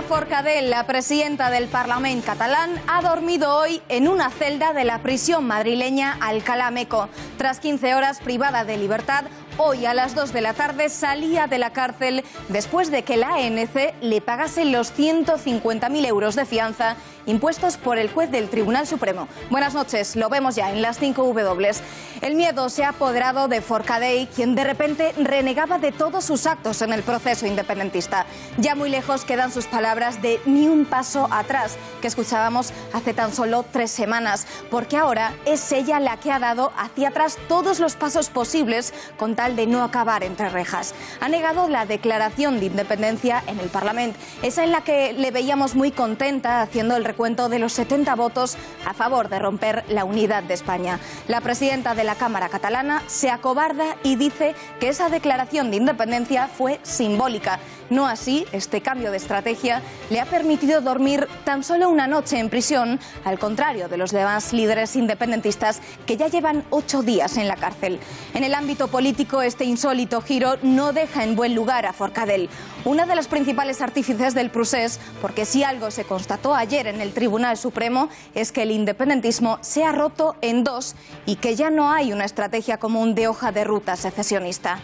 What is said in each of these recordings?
Carme Forcadell, la presidenta del Parlament catalán, ha dormido hoy en una celda de la prisión madrileña Alcalá Meco. Tras 15 horas privada de libertad, hoy a las 2 de la tarde salía de la cárcel después de que la ANC le pagase los 150.000 euros de fianza impuestos por el juez del Tribunal Supremo. Buenas noches, lo vemos ya en las 5W. El miedo se ha apoderado de Forcadell, quien de repente renegaba de todos sus actos en el proceso independentista. Ya muy lejos quedan sus palabras de ni un paso atrás, que escuchábamos hace tan solo 3 semanas, porque ahora es ella la que ha dado hacia atrás todos los pasos posibles con tal de no acabar entre rejas. Ha negado la declaración de independencia en el Parlamento, esa en la que le veíamos muy contenta haciendo el recuento de los 70 votos a favor de romper la unidad de España. La presidenta de la Cámara catalana se acobarda y dice que esa declaración de independencia fue simbólica. No así, este cambio de estrategia le ha permitido dormir tan solo una noche en prisión, al contrario de los demás líderes independentistas que ya llevan 8 días en la cárcel. En el ámbito político, este insólito giro no deja en buen lugar a Forcadell, una de las principales artífices del procés, porque si algo se constató ayer en el Tribunal Supremo es que el independentismo se ha roto en dos y que ya no hay una estrategia común de hoja de ruta secesionista.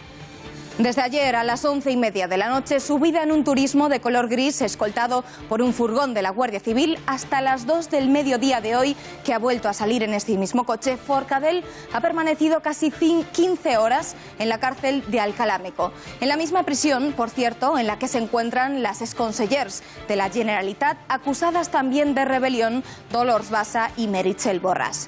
Desde ayer a las 11:30 de la noche, subida en un turismo de color gris escoltado por un furgón de la Guardia Civil hasta las 2 del mediodía de hoy, que ha vuelto a salir en este mismo coche. Forcadell ha permanecido casi 15 horas en la cárcel de Alcalá Meco. En la misma prisión, por cierto, en la que se encuentran las exconsellers de la Generalitat, acusadas también de rebelión, Dolors Bassa y Meritxell Borràs.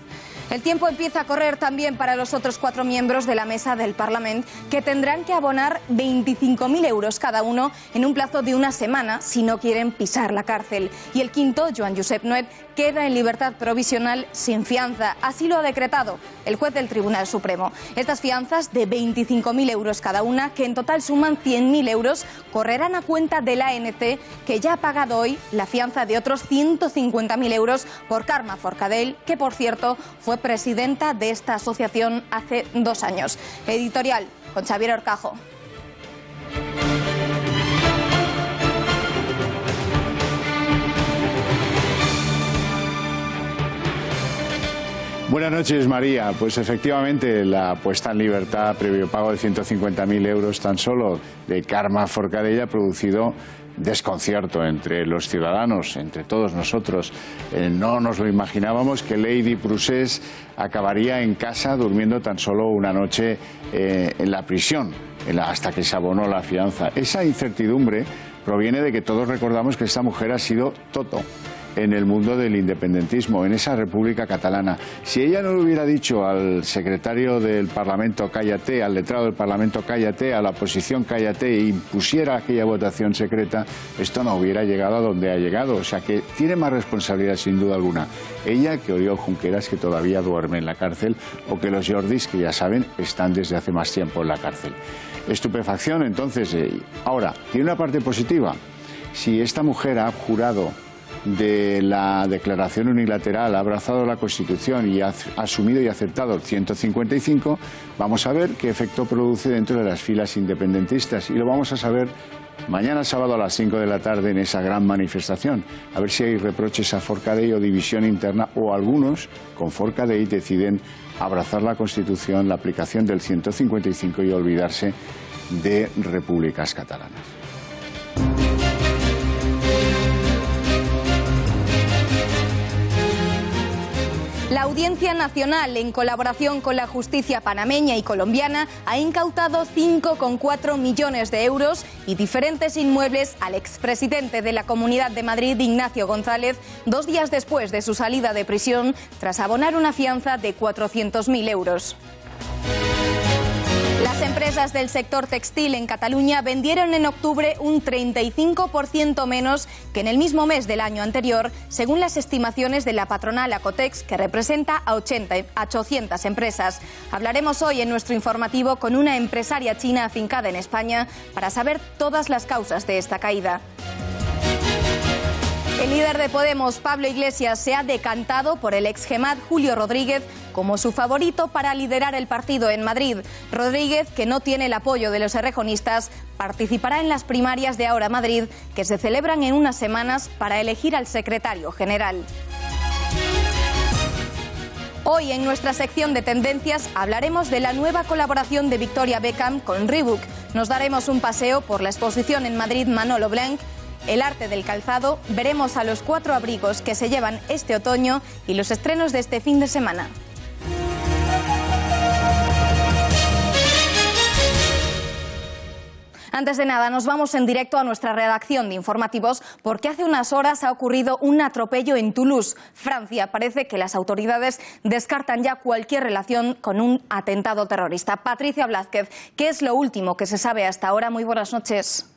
El tiempo empieza a correr también para los otros 4 miembros de la mesa del Parlamento, que tendrán que abonar 25.000 euros cada uno en un plazo de una semana si no quieren pisar la cárcel. Y el quinto, Joan Josep Nuet, queda en libertad provisional sin fianza. Así lo ha decretado el juez del Tribunal Supremo. Estas fianzas de 25.000 euros cada una, que en total suman 100.000 euros, correrán a cuenta de la ANC, que ya ha pagado hoy la fianza de otros 150.000 euros por Carme Forcadell, que por cierto fue presidenta de esta asociación hace 2 años. Editorial con Xavier Horcajo. Buenas noches, María. Pues efectivamente la puesta en libertad previo pago de 150.000 euros tan solo de Carme Forcadell ha producido desconcierto entre los ciudadanos, entre todos nosotros. No nos lo imaginábamos que Lady Procés acabaría en casa durmiendo tan solo una noche en la prisión, hasta que se abonó la fianza. Esa incertidumbre proviene de que todos recordamos que esta mujer ha sido toto en el mundo del independentismo, en esa República Catalana. Si ella no le hubiera dicho al secretario del Parlamento cállate, al letrado del Parlamento cállate, a la oposición cállate, e impusiera aquella votación secreta, esto no hubiera llegado a donde ha llegado. O sea que tiene más responsabilidad sin duda alguna ella que Oriol Junqueras, que todavía duerme en la cárcel, o que los Jordis, que ya saben, están desde hace más tiempo en la cárcel. Estupefacción, entonces. Ahora, tiene una parte positiva. Si esta mujer ha jurado de la declaración unilateral, ha abrazado la Constitución y ha asumido y aceptado el 155, vamos a ver qué efecto produce dentro de las filas independentistas, y lo vamos a saber mañana sábado a las 5 de la tarde en esa gran manifestación. A ver si hay reproches a Forcadell o división interna, o algunos con Forcadell deciden abrazar la Constitución, la aplicación del 155 y olvidarse de repúblicas catalanas. La Audiencia Nacional, en colaboración con la justicia panameña y colombiana, ha incautado 5,4 millones de euros y diferentes inmuebles al expresidente de la Comunidad de Madrid, Ignacio González, 2 días después de su salida de prisión, tras abonar una fianza de 400.000 euros. Las empresas del sector textil en Cataluña vendieron en octubre un 35% menos que en el mismo mes del año anterior, según las estimaciones de la patronal Acotex, que representa a 800 empresas. Hablaremos hoy en nuestro informativo con una empresaria china afincada en España para saber todas las causas de esta caída. El líder de Podemos, Pablo Iglesias, se ha decantado por el ex Gemad Julio Rodríguez como su favorito para liderar el partido en Madrid. Rodríguez, que no tiene el apoyo de los errejonistas, participará en las primarias de Ahora Madrid, que se celebran en unas semanas para elegir al secretario general. Hoy en nuestra sección de tendencias hablaremos de la nueva colaboración de Victoria Beckham con Reebok. Nos daremos un paseo por la exposición en Madrid Manolo Blahnik, el arte del calzado, veremos a los 4 abrigos que se llevan este otoño y los estrenos de este fin de semana. Antes de nada, nos vamos en directo a nuestra redacción de informativos porque hace unas horas ha ocurrido un atropello en Toulouse, Francia. Parece que las autoridades descartan ya cualquier relación con un atentado terrorista. Patricia Blázquez, ¿qué es lo último que se sabe hasta ahora? Muy buenas noches.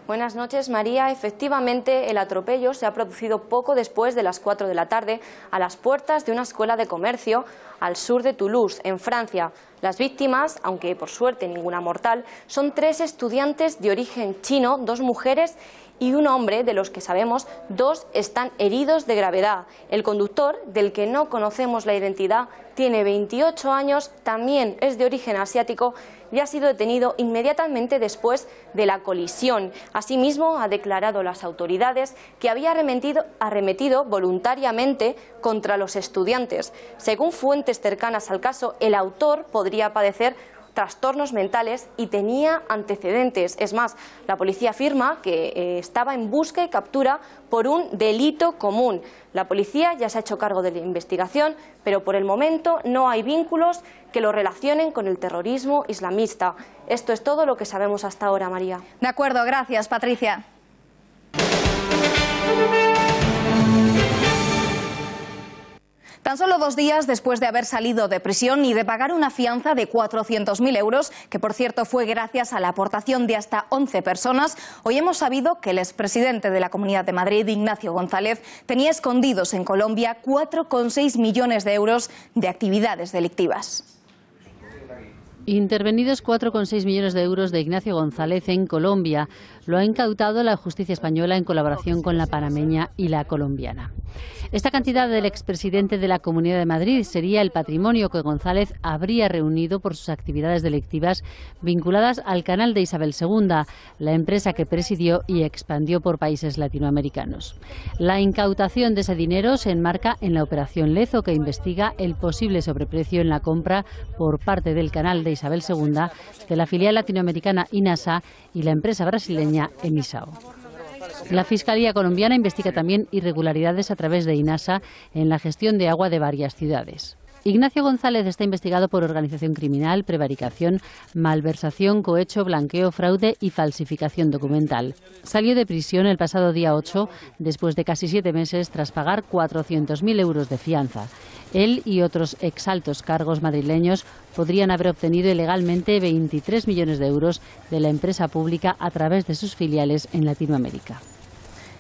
Buenas noches, María. Efectivamente, el atropello se ha producido poco después de las 4 de la tarde a las puertas de una escuela de comercio al sur de Toulouse, en Francia. Las víctimas, aunque por suerte ninguna mortal, son 3 estudiantes de origen chino, 2 mujeres y un hombre, de los que sabemos 2 están heridos de gravedad. El conductor, del que no conocemos la identidad, tiene 28 años, también es de origen asiático y ha sido detenido inmediatamente después de la colisión. Asimismo, ha declarado las autoridades que había arremetido voluntariamente contra los estudiantes. Según fuentes cercanas al caso, el autor podría padecer trastornos mentales y tenía antecedentes. Es más, la policía afirma que estaba en busca y captura por un delito común. La policía ya se ha hecho cargo de la investigación, pero por el momento no hay vínculos que lo relacionen con el terrorismo islamista. Esto es todo lo que sabemos hasta ahora, María. De acuerdo, gracias, Patricia. Tan solo 2 días después de haber salido de prisión y de pagar una fianza de 400.000 euros, que por cierto fue gracias a la aportación de hasta 11 personas, hoy hemos sabido que el expresidente de la Comunidad de Madrid, Ignacio González, tenía escondidos en Colombia 4,6 millones de euros de actividades delictivas. Intervenidos 4,6 millones de euros de Ignacio González en Colombia. Lo ha incautado la justicia española en colaboración con la panameña y la colombiana. Esta cantidad del expresidente de la Comunidad de Madrid sería el patrimonio que González habría reunido por sus actividades delictivas vinculadas al canal de Isabel II, la empresa que presidió y expandió por países latinoamericanos. La incautación de ese dinero se enmarca en la operación Lezo, que investiga el posible sobreprecio en la compra por parte del canal de Isabel II de la filial latinoamericana INASA y la empresa brasileña Emisao. La Fiscalía colombiana investiga también irregularidades a través de INASA en la gestión de agua de varias ciudades. Ignacio González está investigado por organización criminal, prevaricación, malversación, cohecho, blanqueo, fraude y falsificación documental. Salió de prisión el pasado día 8, después de casi 7 meses, tras pagar 400.000 euros de fianza. Él y otros exaltos cargos madrileños podrían haber obtenido ilegalmente 23 millones de euros de la empresa pública a través de sus filiales en Latinoamérica.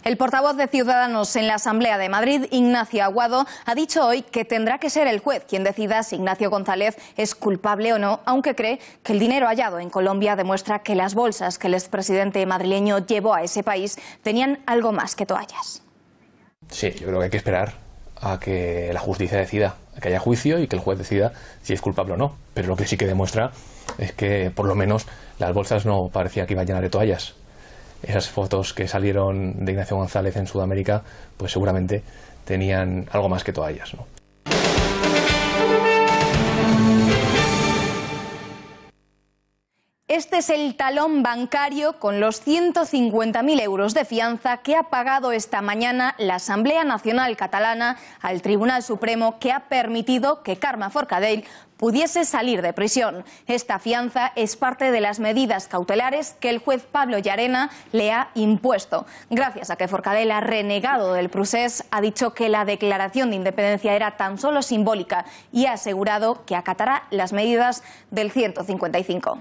El portavoz de Ciudadanos en la Asamblea de Madrid, Ignacio Aguado, ha dicho hoy que tendrá que ser el juez quien decida si Ignacio González es culpable o no, aunque cree que el dinero hallado en Colombia demuestra que las bolsas que el expresidente madrileño llevó a ese país tenían algo más que toallas. Sí, yo creo que hay que esperar a que la justicia decida, a que haya juicio y que el juez decida si es culpable o no. Pero lo que sí que demuestra es que, por lo menos, las bolsas no parecía que iban a llenar de toallas. Esas fotos que salieron de Ignacio González en Sudamérica, pues seguramente tenían algo más que toallas, ¿no? Este es el talón bancario con los 150.000 euros de fianza que ha pagado esta mañana la Asamblea Nacional Catalana al Tribunal Supremo, que ha permitido que Carme Forcadell pudiese salir de prisión. Esta fianza es parte de las medidas cautelares que el juez Pablo Llarena le ha impuesto. Gracias a que Forcadell ha renegado del procés, ha dicho que la declaración de independencia era tan solo simbólica y ha asegurado que acatará las medidas del 155.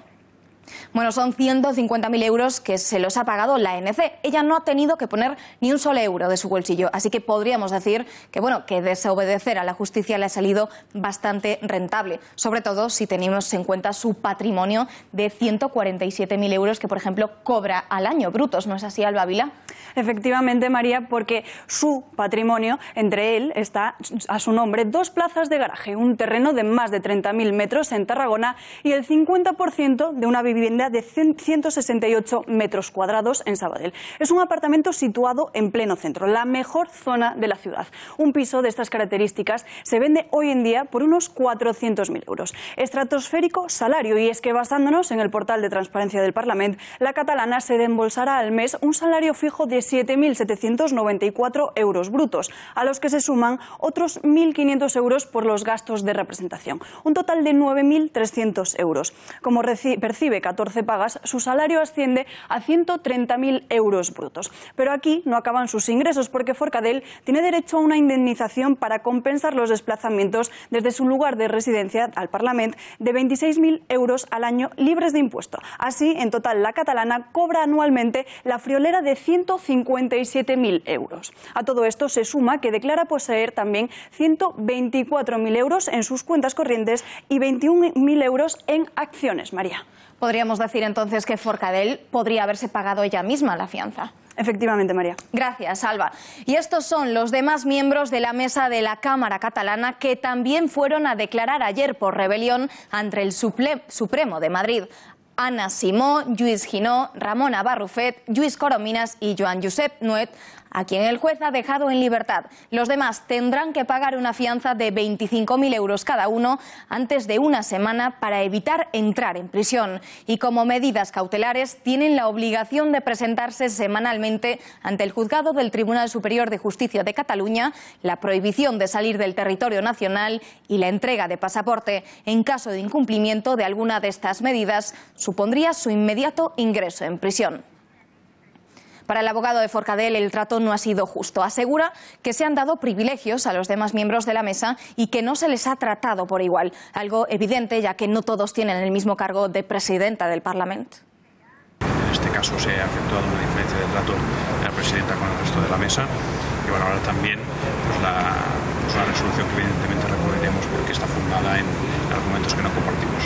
Bueno, son 150.000 euros que se los ha pagado la ANC. Ella no ha tenido que poner ni un solo euro de su bolsillo, así que podríamos decir que, bueno, que desobedecer a la justicia le ha salido bastante rentable, sobre todo si tenemos en cuenta su patrimonio de 147.000 euros que, por ejemplo, cobra al año brutos. ¿No es así, Alba Vila? Efectivamente, María, porque su patrimonio, entre él, está a su nombre 2 plazas de garaje, un terreno de más de 30.000 metros en Tarragona y el 50% de una vivienda de 168 metros cuadrados en Sabadell. Es un apartamento situado en pleno centro, la mejor zona de la ciudad. Un piso de estas características se vende hoy en día por unos 400.000 euros. Estratosférico salario, y es que basándonos en el portal de transparencia del Parlamento, la catalana se desembolsará al mes un salario fijo de 7.794 euros brutos, a los que se suman otros 1.500 euros por los gastos de representación. Un total de 9.300 euros. Como percibe 14 pagas, su salario asciende a 130.000 euros brutos. Pero aquí no acaban sus ingresos, porque Forcadell tiene derecho a una indemnización para compensar los desplazamientos desde su lugar de residencia al Parlamento de 26.000 euros al año libres de impuesto. Así, en total, la catalana cobra anualmente la friolera de 157.000 euros. A todo esto se suma que declara poseer también 124.000 euros en sus cuentas corrientes y 21.000 euros en acciones, María. Podríamos decir entonces que Forcadell podría haberse pagado ella misma la fianza. Efectivamente, María. Gracias, Alba. Y estos son los demás miembros de la mesa de la Cámara catalana que también fueron a declarar ayer por rebelión ante el Supremo de Madrid. Anna Simó, Lluís Guinó, Ramona Barrufet, Lluís Corominas y Joan Josep Nuet, a quien el juez ha dejado en libertad. Los demás tendrán que pagar una fianza de 25.000 euros cada uno antes de una semana para evitar entrar en prisión. Y como medidas cautelares tienen la obligación de presentarse semanalmente ante el juzgado del Tribunal Superior de Justicia de Cataluña, la prohibición de salir del territorio nacional y la entrega de pasaporte. En caso de incumplimiento de alguna de estas medidas, supondría su inmediato ingreso en prisión. Para el abogado de Forcadell, el trato no ha sido justo. Asegura que se han dado privilegios a los demás miembros de la mesa y que no se les ha tratado por igual. Algo evidente, ya que no todos tienen el mismo cargo de presidenta del Parlamento. En este caso se ha efectuado una diferencia de trato de la presidenta con el resto de la mesa. Y bueno, ahora también pues una resolución que evidentemente recurriremos porque está fundada en argumentos que no compartimos.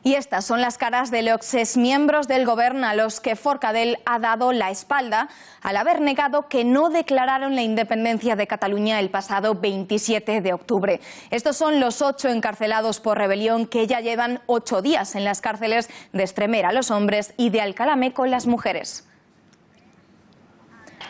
Y estas son las caras de los exmiembros del Gobierno a los que Forcadell ha dado la espalda al haber negado que no declararon la independencia de Cataluña el pasado 27 de octubre. Estos son los 8 encarcelados por rebelión que ya llevan 8 días en las cárceles de Extremera, los hombres, y de Alcalá Meco, las mujeres.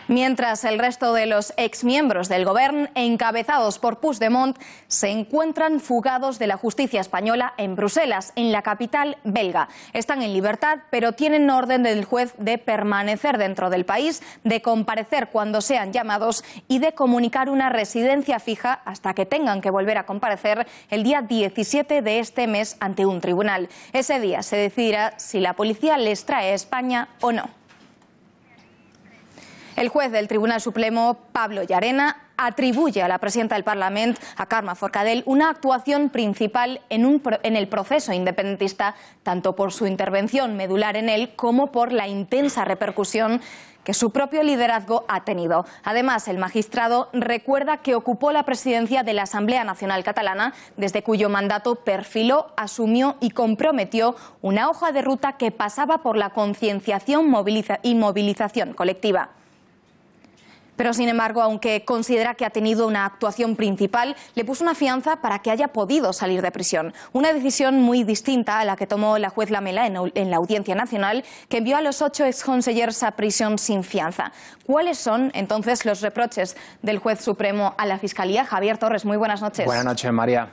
Mientras el resto de los exmiembros del Gobierno, encabezados por Puigdemont, se encuentran fugados de la justicia española en Bruselas, en la capital belga. Están en libertad, pero tienen orden del juez de permanecer dentro del país, de comparecer cuando sean llamados y de comunicar una residencia fija hasta que tengan que volver a comparecer el día 17 de este mes ante un tribunal. Ese día se decidirá si la policía les trae a España o no. El juez del Tribunal Supremo, Pablo Llarena, atribuye a la presidenta del Parlamento, a Carme Forcadell, una actuación principal en el proceso independentista, tanto por su intervención medular en él como por la intensa repercusión que su propio liderazgo ha tenido. Además, el magistrado recuerda que ocupó la presidencia de la Asamblea Nacional Catalana, desde cuyo mandato perfiló, asumió y comprometió una hoja de ruta que pasaba por la concienciación y movilización colectiva. Pero, sin embargo, aunque considera que ha tenido una actuación principal, le puso una fianza para que haya podido salir de prisión. Una decisión muy distinta a la que tomó la juez Lamela en la Audiencia Nacional, que envió a los 8 exconsellers a prisión sin fianza. ¿Cuáles son, entonces, los reproches del juez supremo a la Fiscalía? Javier Torres, muy buenas noches. Buenas noches, María.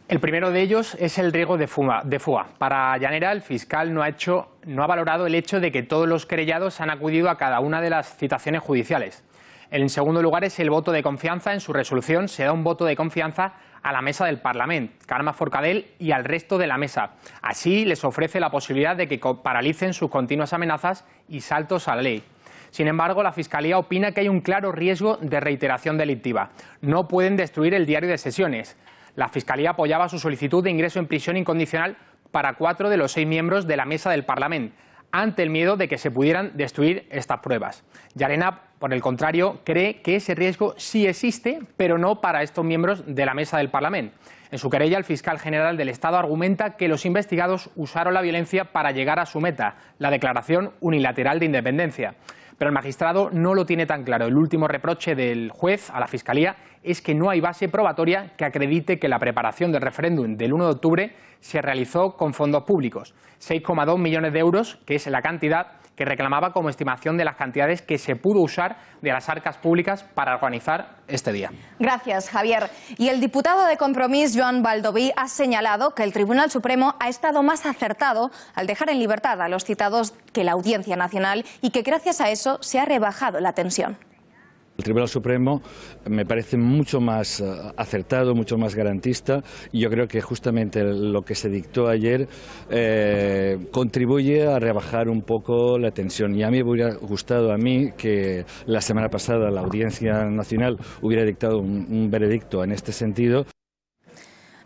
El primero de ellos es el riesgo de fuga. Para Llanera, el fiscal no ha valorado el hecho de que todos los querellados han acudido a cada una de las citaciones judiciales. En segundo lugar es el voto de confianza. En su resolución se da un voto de confianza a la mesa del Parlamento, Carme Forcadell, y al resto de la mesa. Así les ofrece la posibilidad de que paralicen sus continuas amenazas y saltos a la ley. Sin embargo, la Fiscalía opina que hay un claro riesgo de reiteración delictiva. No pueden destruir el diario de sesiones. La Fiscalía apoyaba su solicitud de ingreso en prisión incondicional para 4 de los 6 miembros de la mesa del Parlamento, ante el miedo de que se pudieran destruir estas pruebas. Llarena, por el contrario, cree que ese riesgo sí existe, pero no para estos miembros de la mesa del Parlamento. En su querella, el fiscal general del Estado argumenta que los investigados usaron la violencia para llegar a su meta, la declaración unilateral de independencia. Pero el magistrado no lo tiene tan claro. El último reproche del juez a la Fiscalía es que no hay base probatoria que acredite que la preparación del referéndum del 1 de octubre se realizó con fondos públicos. 6,2 millones de euros, que es la cantidad que reclamaba como estimación de las cantidades que se pudo usar de las arcas públicas para organizar este día. Gracias, Javier. Y el diputado de Compromís, Joan Baldoví, ha señalado que el Tribunal Supremo ha estado más acertado al dejar en libertad a los citados que la Audiencia Nacional y que gracias a eso se ha rebajado la tensión. El Tribunal Supremo me parece mucho más acertado, mucho más garantista, y yo creo que justamente lo que se dictó ayer contribuye a rebajar un poco la tensión. Y a mí me hubiera gustado que la semana pasada la Audiencia Nacional hubiera dictado un veredicto en este sentido.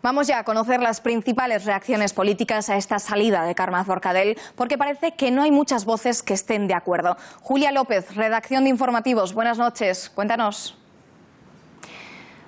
Vamos ya a conocer las principales reacciones políticas a esta salida de Carme Forcadell, porque parece que no hay muchas voces que estén de acuerdo. Julia López, redacción de Informativos, buenas noches, cuéntanos.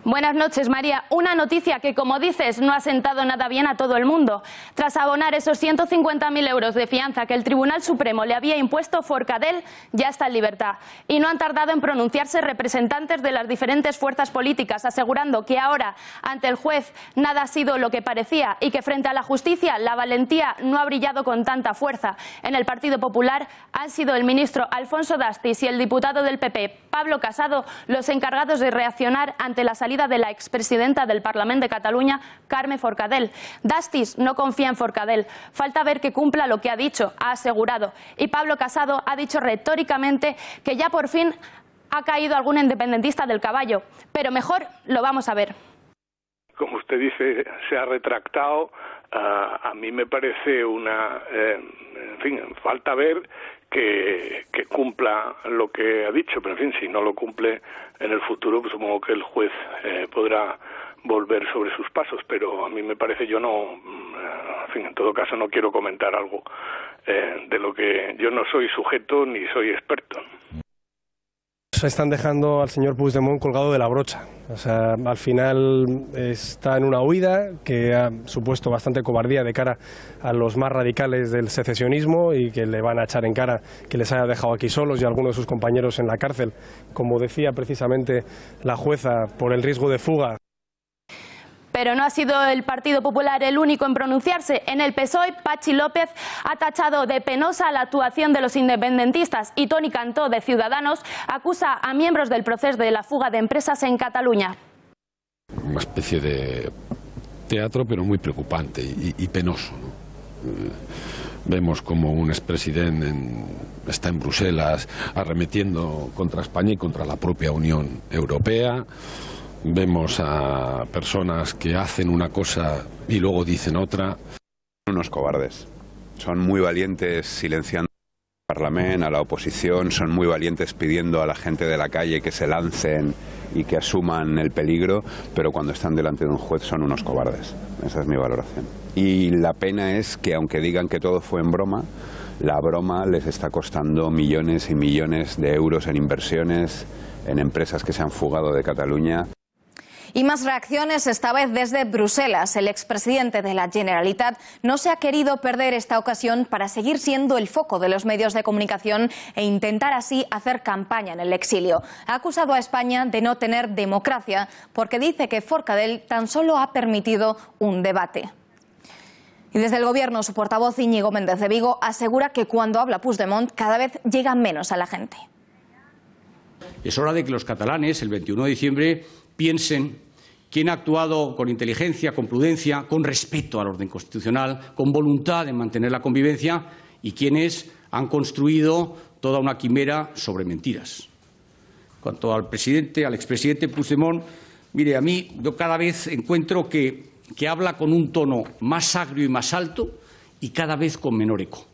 Buenas noches, María. Una noticia que, como dices, no ha sentado nada bien a todo el mundo. Tras abonar esos 150.000 euros de fianza que el Tribunal Supremo le había impuesto, Forcadell ya está en libertad. Y no han tardado en pronunciarse representantes de las diferentes fuerzas políticas, asegurando que ahora, ante el juez, nada ha sido lo que parecía y que frente a la justicia la valentía no ha brillado con tanta fuerza. En el Partido Popular han sido el ministro Alfonso Dastis y el diputado del PP, Pablo Casado, los encargados de reaccionar ante la salida de la expresidenta del Parlamento de Cataluña, Carme Forcadell. Dastis no confía en Forcadell. Falta ver que cumpla lo que ha dicho, ha asegurado. Y Pablo Casado ha dicho retóricamente que ya por fin ha caído algún independentista del caballo. Pero mejor lo vamos a ver. Como usted dice, se ha retractado. A mí me parece falta ver que cumpla lo que ha dicho, pero en fin, si no lo cumple en el futuro, pues supongo que el juez podrá volver sobre sus pasos, pero a mí me parece, en todo caso no quiero comentar algo de lo que yo no soy sujeto ni soy experto. Están dejando al señor Puigdemont colgado de la brocha. O sea, al final está en una huida que ha supuesto bastante cobardía de cara a los más radicales del secesionismo y que le van a echar en cara que les haya dejado aquí solos y a algunos de sus compañeros en la cárcel, como decía precisamente la jueza, por el riesgo de fuga. Pero no ha sido el Partido Popular el único en pronunciarse. En el PSOE, Patxi López ha tachado de penosa la actuación de los independentistas y Toni Cantó, de Ciudadanos, acusa a miembros del proceso de la fuga de empresas en Cataluña. Una especie de teatro, pero muy preocupante y penoso, ¿no? Vemos como un expresidente está en Bruselas arremetiendo contra España y contra la propia Unión Europea. Vemos a personas que hacen una cosa y luego dicen otra. Unos cobardes. Son muy valientes silenciando al Parlamento, a la oposición, son muy valientes pidiendo a la gente de la calle que se lancen y que asuman el peligro, pero cuando están delante de un juez son unos cobardes. Esa es mi valoración. Y la pena es que aunque digan que todo fue en broma, la broma les está costando millones y millones de euros en inversiones, en empresas que se han fugado de Cataluña. Y más reacciones, esta vez desde Bruselas. El expresidente de la Generalitat no se ha querido perder esta ocasión para seguir siendo el foco de los medios de comunicación e intentar así hacer campaña en el exilio. Ha acusado a España de no tener democracia porque dice que Forcadell tan solo ha permitido un debate. Y desde el Gobierno, su portavoz Íñigo Méndez de Vigo asegura que cuando habla Puigdemont cada vez llega menos a la gente. Es hora de que los catalanes, el 21 de diciembre, piensen quién ha actuado con inteligencia, con prudencia, con respeto al orden constitucional, con voluntad de mantener la convivencia y quiénes han construido toda una quimera sobre mentiras. En cuanto al expresidente Puigdemont, mire, a mí yo cada vez encuentro que habla con un tono más agrio y más alto y cada vez con menor eco.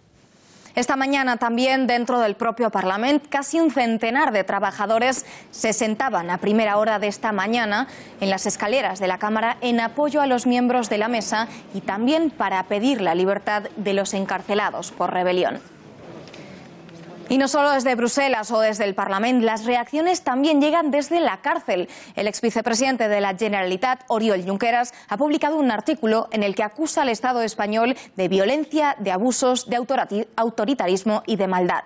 Esta mañana también dentro del propio Parlamento casi un centenar de trabajadores se sentaban a primera hora de esta mañana en las escaleras de la Cámara en apoyo a los miembros de la mesa y también para pedir la libertad de los encarcelados por rebelión. Y no solo desde Bruselas o desde el Parlamento, las reacciones también llegan desde la cárcel. El exvicepresidente de la Generalitat, Oriol Junqueras, ha publicado un artículo en el que acusa al Estado español de violencia, de abusos, de autoritarismo y de maldad.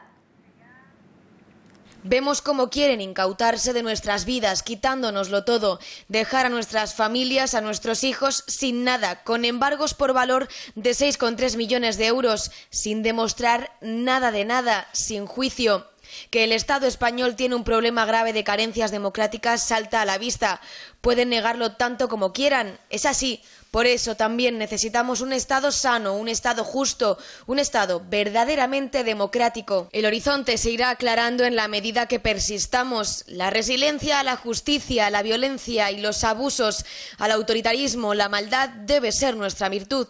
Vemos cómo quieren incautarse de nuestras vidas, quitándonoslo todo, dejar a nuestras familias, a nuestros hijos sin nada, con embargos por valor de 6,3 millones de euros, sin demostrar nada de nada, sin juicio. Que el Estado español tiene un problema grave de carencias democráticas salta a la vista. Pueden negarlo tanto como quieran, es así. Por eso también necesitamos un Estado sano, un Estado justo, un Estado verdaderamente democrático. El horizonte se irá aclarando en la medida que persistamos. La resiliencia a la justicia, a la violencia y los abusos, al autoritarismo, la maldad debe ser nuestra virtud.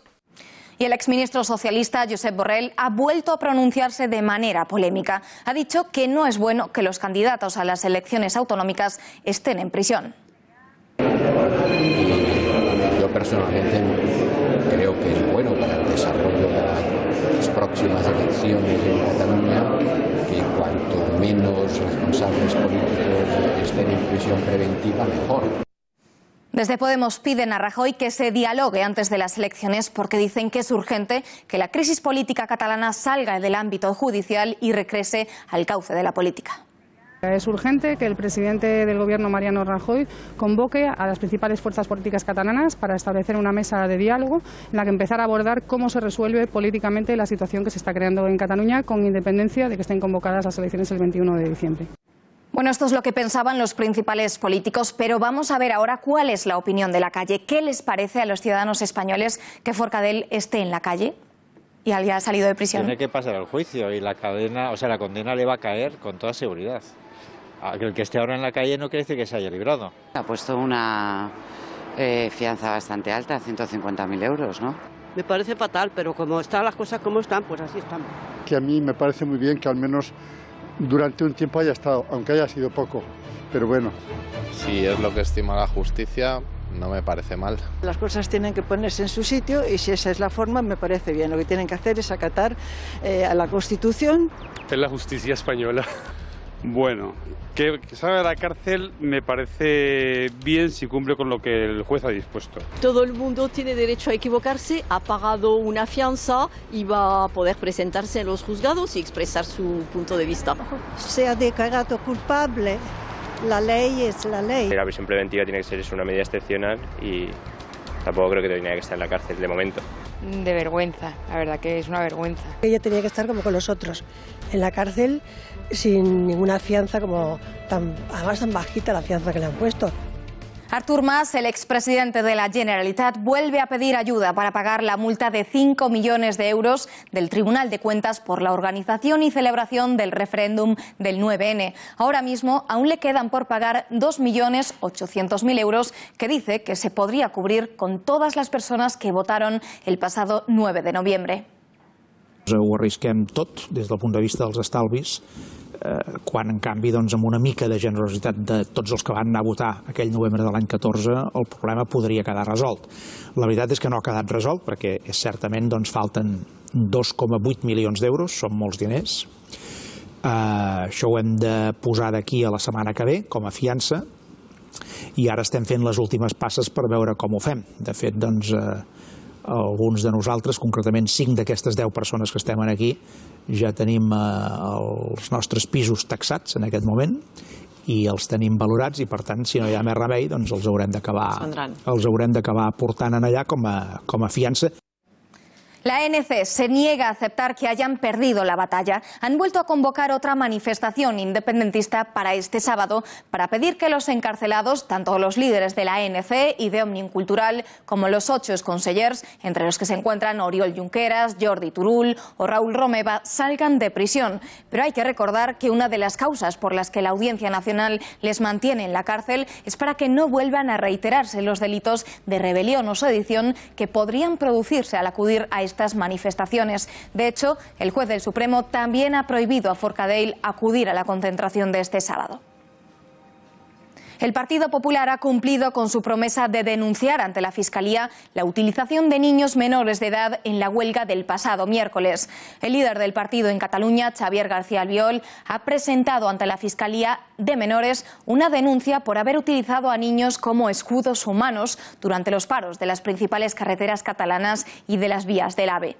Y el exministro socialista Josep Borrell ha vuelto a pronunciarse de manera polémica. Ha dicho que no es bueno que los candidatos a las elecciones autonómicas estén en prisión. Yo personalmente creo que es bueno para el desarrollo de las próximas elecciones en Cataluña que cuanto menos responsables políticos estén en prisión preventiva, mejor. Desde Podemos piden a Rajoy que se dialogue antes de las elecciones porque dicen que es urgente que la crisis política catalana salga del ámbito judicial y regrese al cauce de la política. Es urgente que el presidente del Gobierno, Mariano Rajoy, convoque a las principales fuerzas políticas catalanas para establecer una mesa de diálogo en la que empezar a abordar cómo se resuelve políticamente la situación que se está creando en Cataluña, con independencia de que estén convocadas las elecciones el 21 de diciembre. Bueno, esto es lo que pensaban los principales políticos, pero vamos a ver ahora cuál es la opinión de la calle. ¿Qué les parece a los ciudadanos españoles que Forcadell esté en la calle y haya salido de prisión? Tiene que pasar al juicio y la condena le va a caer con toda seguridad. El que esté ahora en la calle no quiere decir que se haya librado. Ha puesto una fianza bastante alta, 150.000 euros, ¿no? Me parece fatal, pero como están las cosas como están, pues así estamos. Que a mí me parece muy bien que al menos durante un tiempo haya estado, aunque haya sido poco, pero bueno. Si es lo que estima la justicia, no me parece mal. Las cosas tienen que ponerse en su sitio y si esa es la forma, me parece bien. Lo que tienen que hacer es acatar a la Constitución. Es la justicia española. Bueno, que salga de la cárcel me parece bien si cumple con lo que el juez ha dispuesto. Todo el mundo tiene derecho a equivocarse, ha pagado una fianza y va a poder presentarse en los juzgados y expresar su punto de vista. Se ha declarado culpable, la ley es la ley. La prisión preventiva tiene que ser una medida excepcional y tampoco creo que tenga que estar en la cárcel de momento. De vergüenza, la verdad que es una vergüenza. Ella tenía que estar como con los otros, en la cárcel sin ninguna fianza, además tan bajita la fianza que le han puesto. Artur Mas, el expresidente de la Generalitat, vuelve a pedir ayuda para pagar la multa de 5 millones de euros del Tribunal de Cuentas por la organización y celebración del referéndum del 9N. Ahora mismo aún le quedan por pagar 2.800.000 euros que dice que se podría cubrir con todas las personas que votaron el pasado 9 de noviembre. Ho arrisquem tot des del punt de vista dels estalvis, quan en canvi amb una mica de generositat de tots els que van anar a votar aquell novembre de l'any 14 el problema podria quedar resolt. La veritat és que no ha quedat resolt perquè certament falten 2,8 milions d'euros, són molts diners. Això ho hem de posar d'aquí a la setmana que ve com a fiança i ara estem fent les últimes passes per veure com ho fem. De fet, alguns de nosaltres, concretament 5 d'aquestes 10 persones que estem aquí, ja tenim els nostres pisos taxats en aquest moment i els tenim valorats i, per tant, si no hi ha més remei, doncs els haurem d'acabar portant allà com a fiança. La ANC se niega a aceptar que hayan perdido la batalla. Han vuelto a convocar otra manifestación independentista para este sábado para pedir que los encarcelados, tanto los líderes de la ANC y de Òmnium Cultural como los 8 exconsellers, entre los que se encuentran Oriol Junqueras, Jordi Turull o Raúl Romeva, salgan de prisión. Pero hay que recordar que una de las causas por las que la Audiencia Nacional les mantiene en la cárcel es para que no vuelvan a reiterarse los delitos de rebelión o sedición que podrían producirse al acudir a estas manifestaciones. De hecho, el juez del Supremo también ha prohibido a Forcadell acudir a la concentración de este sábado. El Partido Popular ha cumplido con su promesa de denunciar ante la Fiscalía la utilización de niños menores de edad en la huelga del pasado miércoles. El líder del partido en Cataluña, Xavier García Albiol, ha presentado ante la Fiscalía de Menores una denuncia por haber utilizado a niños como escudos humanos durante los paros de las principales carreteras catalanas y de las vías del AVE.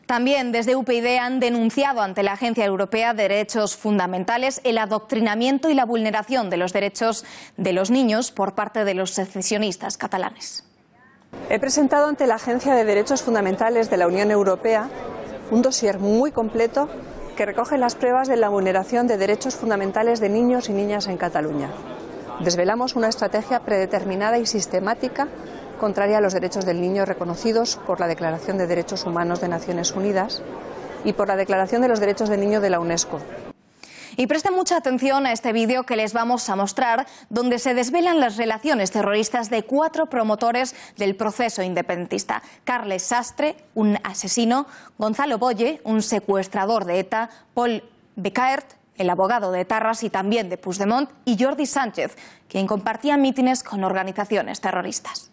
También desde UPyD han denunciado ante la Agencia Europea de Derechos Fundamentales el adoctrinamiento y la vulneración de los derechos de los niños por parte de los secesionistas catalanes. He presentado ante la Agencia de Derechos Fundamentales de la Unión Europea un dossier muy completo que recoge las pruebas de la vulneración de derechos fundamentales de niños y niñas en Cataluña. Desvelamos una estrategia predeterminada y sistemática contraria a los derechos del niño reconocidos por la Declaración de Derechos Humanos de Naciones Unidas y por la Declaración de los Derechos del Niño de la UNESCO. Y presten mucha atención a este vídeo que les vamos a mostrar, donde se desvelan las relaciones terroristas de 4 promotores del proceso independentista. Carles Sastre, un asesino; Gonzalo Boye, un secuestrador de ETA; Paul Becaert, el abogado de Etarras y también de Puigdemont; y Jordi Sánchez, quien compartía mítines con organizaciones terroristas.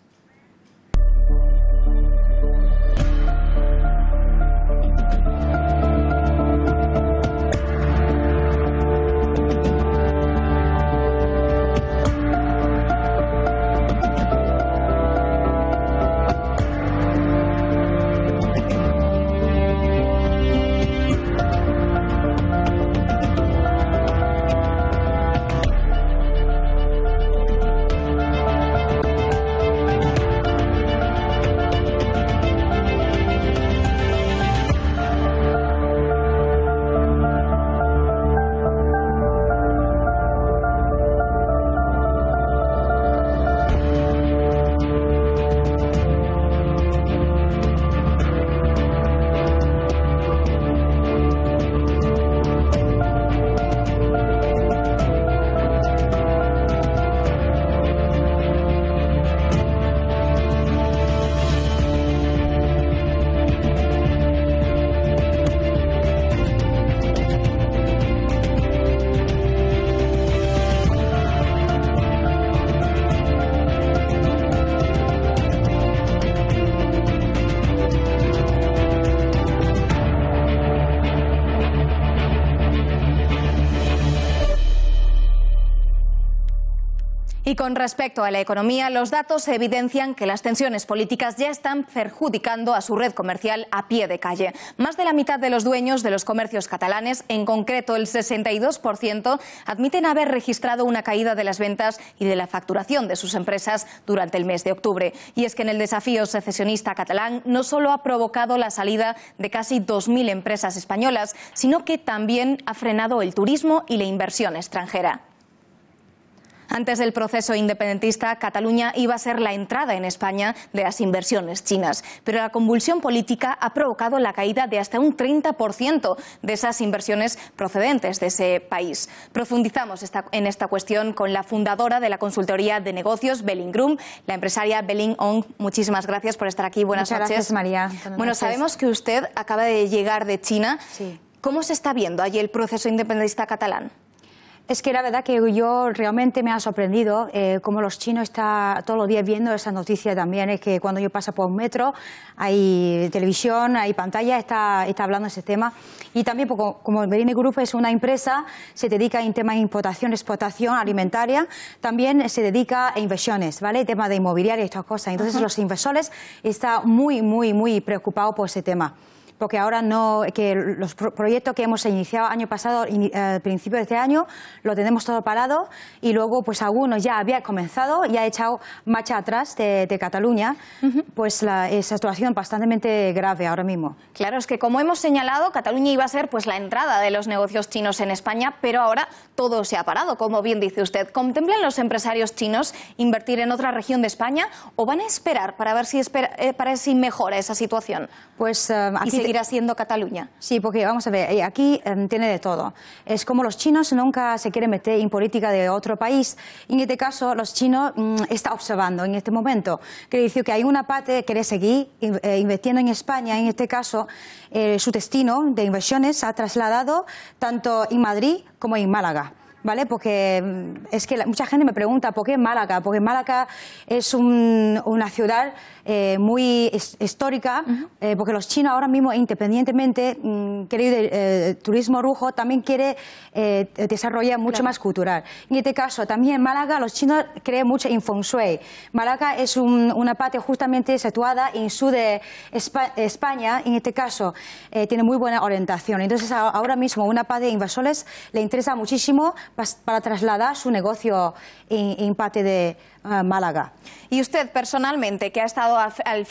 Y con respecto a la economía, los datos evidencian que las tensiones políticas ya están perjudicando a su red comercial a pie de calle. Más de la mitad de los dueños de los comercios catalanes, en concreto el 62%, admiten haber registrado una caída de las ventas y de la facturación de sus empresas durante el mes de octubre. Y es que en el desafío secesionista catalán no solo ha provocado la salida de casi 2.000 empresas españolas, sino que también ha frenado el turismo y la inversión extranjera. Antes del proceso independentista, Cataluña iba a ser la entrada en España de las inversiones chinas, pero la convulsión política ha provocado la caída de hasta un 30% de esas inversiones procedentes de ese país. Profundizamos en esta cuestión con la fundadora de la consultoría de negocios, Belling Group, la empresaria Belling Ong. Muchísimas gracias por estar aquí. Buenas noches. Muchas gracias, María. Bueno, sabemos que usted acaba de llegar de China. Sí. ¿Cómo se está viendo allí el proceso independentista catalán? Es que la verdad que yo realmente me ha sorprendido cómo los chinos están todos los días viendo esa noticia también. Es que cuando yo paso por un metro hay televisión, hay pantalla, está hablando de ese tema. Y también como Belling Group es una empresa, se dedica en temas de importación, exportación alimentaria, también se dedica a inversiones, ¿vale? Tema de inmobiliaria y estas cosas. Entonces los inversores están muy preocupados por ese tema. Porque ahora que los proyectos que hemos iniciado año pasado, al principio de este año, lo tenemos todo parado y luego pues algunos ya había comenzado y ha echado marcha atrás de Cataluña, pues esa situación bastante grave ahora mismo. Claro, es que como hemos señalado, Cataluña iba a ser pues la entrada de los negocios chinos en España, pero ahora todo se ha parado, como bien dice usted. ¿Contemplan los empresarios chinos invertir en otra región de España o van a esperar para ver si mejora esa situación? Pues aquí seguirá siendo Cataluña. Sí, porque vamos a ver, aquí tiene de todo. Es como los chinos nunca se quieren meter en política de otro país. En este caso, los chinos están observando en este momento. Quiere decir que hay una parte que quiere seguir invirtiendo en España. En este caso, su destino de inversiones ha trasladado tanto en Madrid como en Málaga. ¿Vale? Porque es que mucha gente me pregunta ¿por qué Málaga? Porque Málaga es una ciudad muy histórica, porque los chinos ahora mismo, independientemente, quiere turismo lujo, también quiere desarrollar mucho más cultural. En este caso, también en Málaga, los chinos creen mucho en Feng Shui. Málaga es una parte justamente situada en sur de España, en este caso, tiene muy buena orientación. Entonces, ahora mismo, una parte de inversores le interesa muchísimo para trasladar su negocio en parte de Málaga. Y usted personalmente, que está al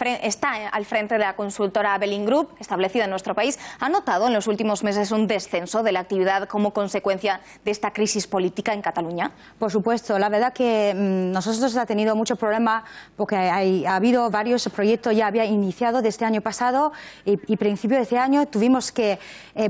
frente de la consultora Belin Group, establecida en nuestro país, ¿ha notado en los últimos meses un descenso de la actividad como consecuencia de esta crisis política en Cataluña? Por supuesto, la verdad que nosotros hemos tenido muchos problemas porque ha habido varios proyectos ya había iniciado desde el año pasado y principio de este año tuvimos que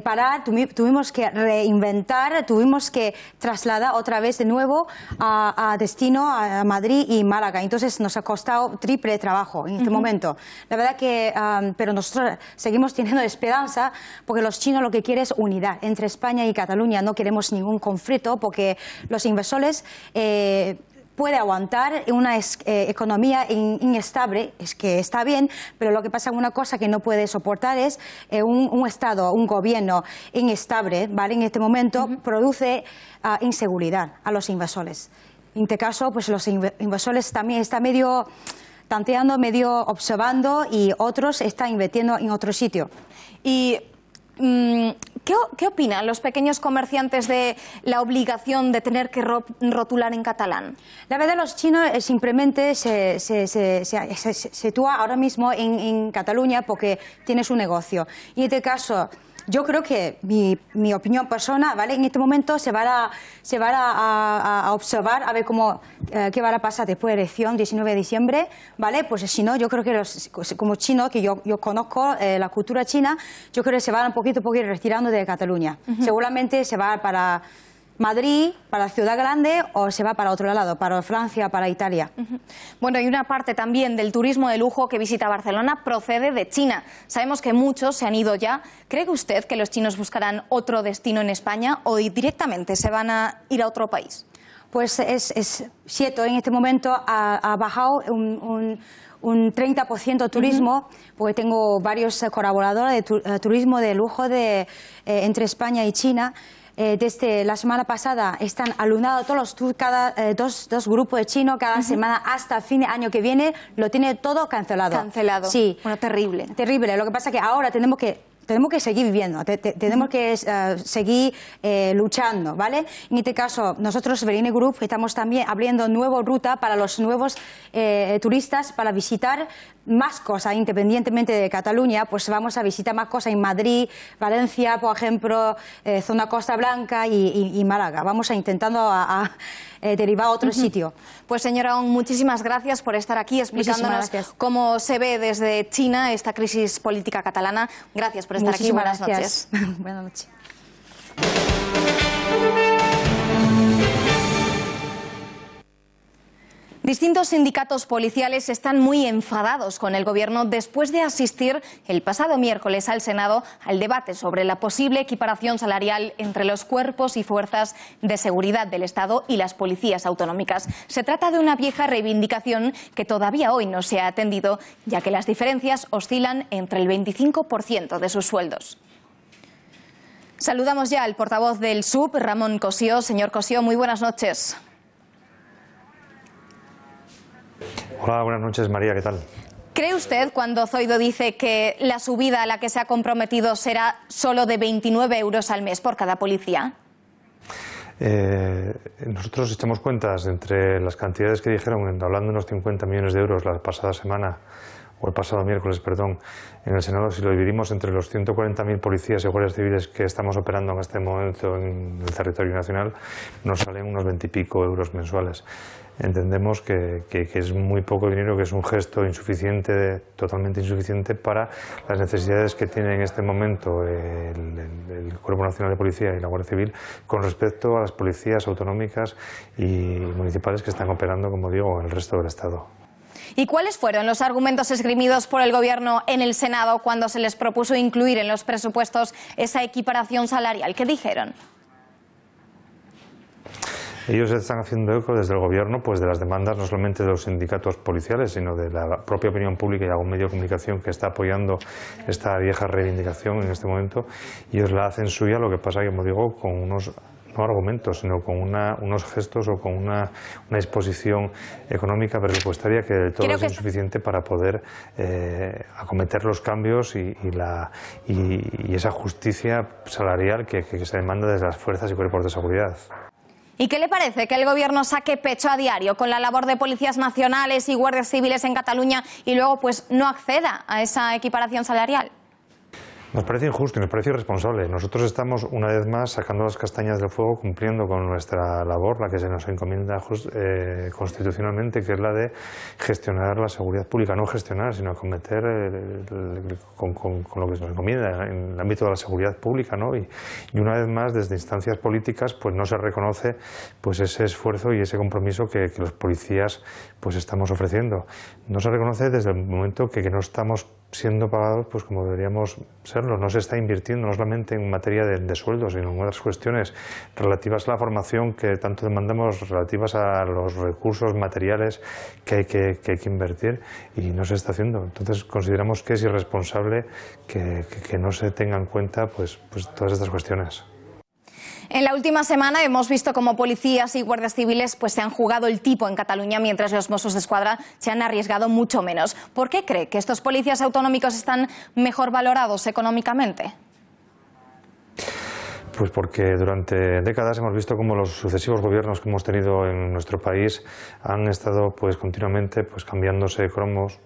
parar, tuvimos que reinventar, tuvimos que trasladar otra vez de nuevo a destino, a Madrid y Málaga. Entonces nos ha costado triple trabajo en este momento. La verdad que, pero nosotros seguimos teniendo esperanza porque los chinos lo que quieren es unidad entre España y Cataluña. No queremos ningún conflicto porque los inversores puede aguantar una economía inestable, es que está bien, pero lo que pasa, una cosa que no puede soportar es un Estado, un gobierno inestable, ¿vale? En este momento produce inseguridad a los inversores. En este caso, pues los inversores también están medio tanteando, medio observando y otros están invirtiendo en otro sitio. Y ¿qué opinan los pequeños comerciantes de la obligación de tener que rotular en catalán? La verdad, los chinos simplemente se sitúan ahora mismo en Cataluña porque tiene su negocio. Y en este caso, yo creo que mi opinión personal, ¿vale? En este momento se va a observar a ver qué va a pasar después de la elección, 19 de diciembre, ¿vale? Pues si no, yo creo que como chino, que yo conozco la cultura china, yo creo que se van un poquito retirando de Cataluña. Seguramente se va para Madrid, para la ciudad grande, o se va para otro lado, para Francia, para Italia. Bueno, y una parte también del turismo de lujo que visita Barcelona procede de China. Sabemos que muchos se han ido ya. ¿Cree usted que los chinos buscarán otro destino en España o directamente se van a ir a otro país? Pues es cierto, en este momento ha bajado un 30% turismo, porque tengo varios colaboradores de turismo de lujo entre España y China. Desde la semana pasada están alunados todos los tours, dos grupos de chinos cada semana hasta fin de año que viene, lo tiene todo cancelado. Cancelado. Sí. Bueno, terrible. Terrible. Lo que pasa es que ahora tenemos que seguir viviendo, tenemos que seguir luchando, ¿vale? En este caso, nosotros, Belin Group, estamos también abriendo nueva ruta para los nuevos turistas para visitar más cosas, independientemente de Cataluña, pues vamos a visitar más cosas en Madrid, Valencia, por ejemplo, zona Costa Blanca y Málaga. Vamos a intentando derivar a otro sitio. Pues señora Ong, muchísimas gracias por estar aquí explicándonos cómo se ve desde China esta crisis política catalana. Gracias por estar aquí. Buenas noches. Buenas noches. Distintos sindicatos policiales están muy enfadados con el Gobierno después de asistir el pasado miércoles al Senado al debate sobre la posible equiparación salarial entre los cuerpos y fuerzas de seguridad del Estado y las policías autonómicas. Se trata de una vieja reivindicación que todavía hoy no se ha atendido, ya que las diferencias oscilan entre el 25% de sus sueldos. Saludamos ya al portavoz del SUB, Ramón Cosió. Señor Cosió, muy buenas noches. Hola, buenas noches, María, ¿qué tal? ¿Cree usted cuando Zoido dice que la subida a la que se ha comprometido será solo de 29 euros al mes por cada policía? Nosotros echamos cuentas entre las cantidades que dijeron, hablando de unos 50 millones de euros la pasada semana, o el pasado miércoles, perdón, en el Senado, si lo dividimos entre los 140.000 policías y guardias civiles que estamos operando en este momento en el territorio nacional, nos salen unos 20 y pico euros mensuales. entendemos que es muy poco dinero, que es un gesto insuficiente, totalmente insuficiente para las necesidades que tiene en este momento el Cuerpo Nacional de Policía y la Guardia Civil con respecto a las policías autonómicas y municipales que están operando, como digo, en el resto del Estado. ¿Y cuáles fueron los argumentos esgrimidos por el Gobierno en el Senado cuando se les propuso incluir en los presupuestos esa equiparación salarial? ¿Qué dijeron? Ellos están haciendo eco desde el Gobierno pues de las demandas no solamente de los sindicatos policiales, sino de la propia opinión pública y algún medio de comunicación que está apoyando esta vieja reivindicación en este momento. Y ellos la hacen suya, lo que pasa, como digo, con unos no argumentos, sino con unos gestos o con una disposición económica presupuestaria que del todo es insuficiente para poder acometer los cambios y esa justicia salarial que se demanda desde las fuerzas y cuerpos de seguridad. ¿Y qué le parece que el Gobierno saque pecho a diario con la labor de policías nacionales y guardias civiles en Cataluña y luego pues no acceda a esa equiparación salarial? Nos parece injusto y nos parece irresponsable. Nosotros estamos, una vez más, sacando las castañas del fuego, cumpliendo con nuestra labor, la que se nos encomienda constitucionalmente, que es la de gestionar la seguridad pública. No gestionar, sino acometer con lo que se nos encomienda en el ámbito de la seguridad pública, ¿no? Y una vez más, desde instancias políticas, pues no se reconoce pues ese esfuerzo y ese compromiso que los policías pues estamos ofreciendo. No se reconoce desde el momento que no estamos siendo pagados pues como deberíamos serlo. No se está invirtiendo no solamente en materia de sueldos, sino en otras cuestiones relativas a la formación que tanto demandamos, relativas a los recursos materiales que hay que invertir, y no se está haciendo. Entonces consideramos que es irresponsable que no se tengan en cuenta pues todas estas cuestiones. En la última semana hemos visto cómo policías y guardias civiles pues se han jugado el tipo en Cataluña, mientras los Mossos d'Esquadra se han arriesgado mucho menos. ¿Por qué cree que estos policías autonómicos están mejor valorados económicamente? Pues porque durante décadas hemos visto cómo los sucesivos gobiernos que hemos tenido en nuestro país han estado pues continuamente pues cambiándose cromos,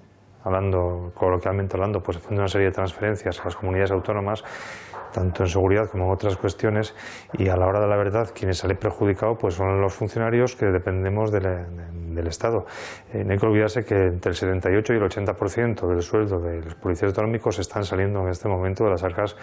coloquialmente hablando, pues haciendo una serie de transferencias a las comunidades autónomas, tanto en seguridad como en otras cuestiones, y a la hora de la verdad quienes salen perjudicados pues son los funcionarios que dependemos del Estado. No hay que olvidarse que entre el 78 y el 80% del sueldo de los policías autonómicos están saliendo en este momento de las arcas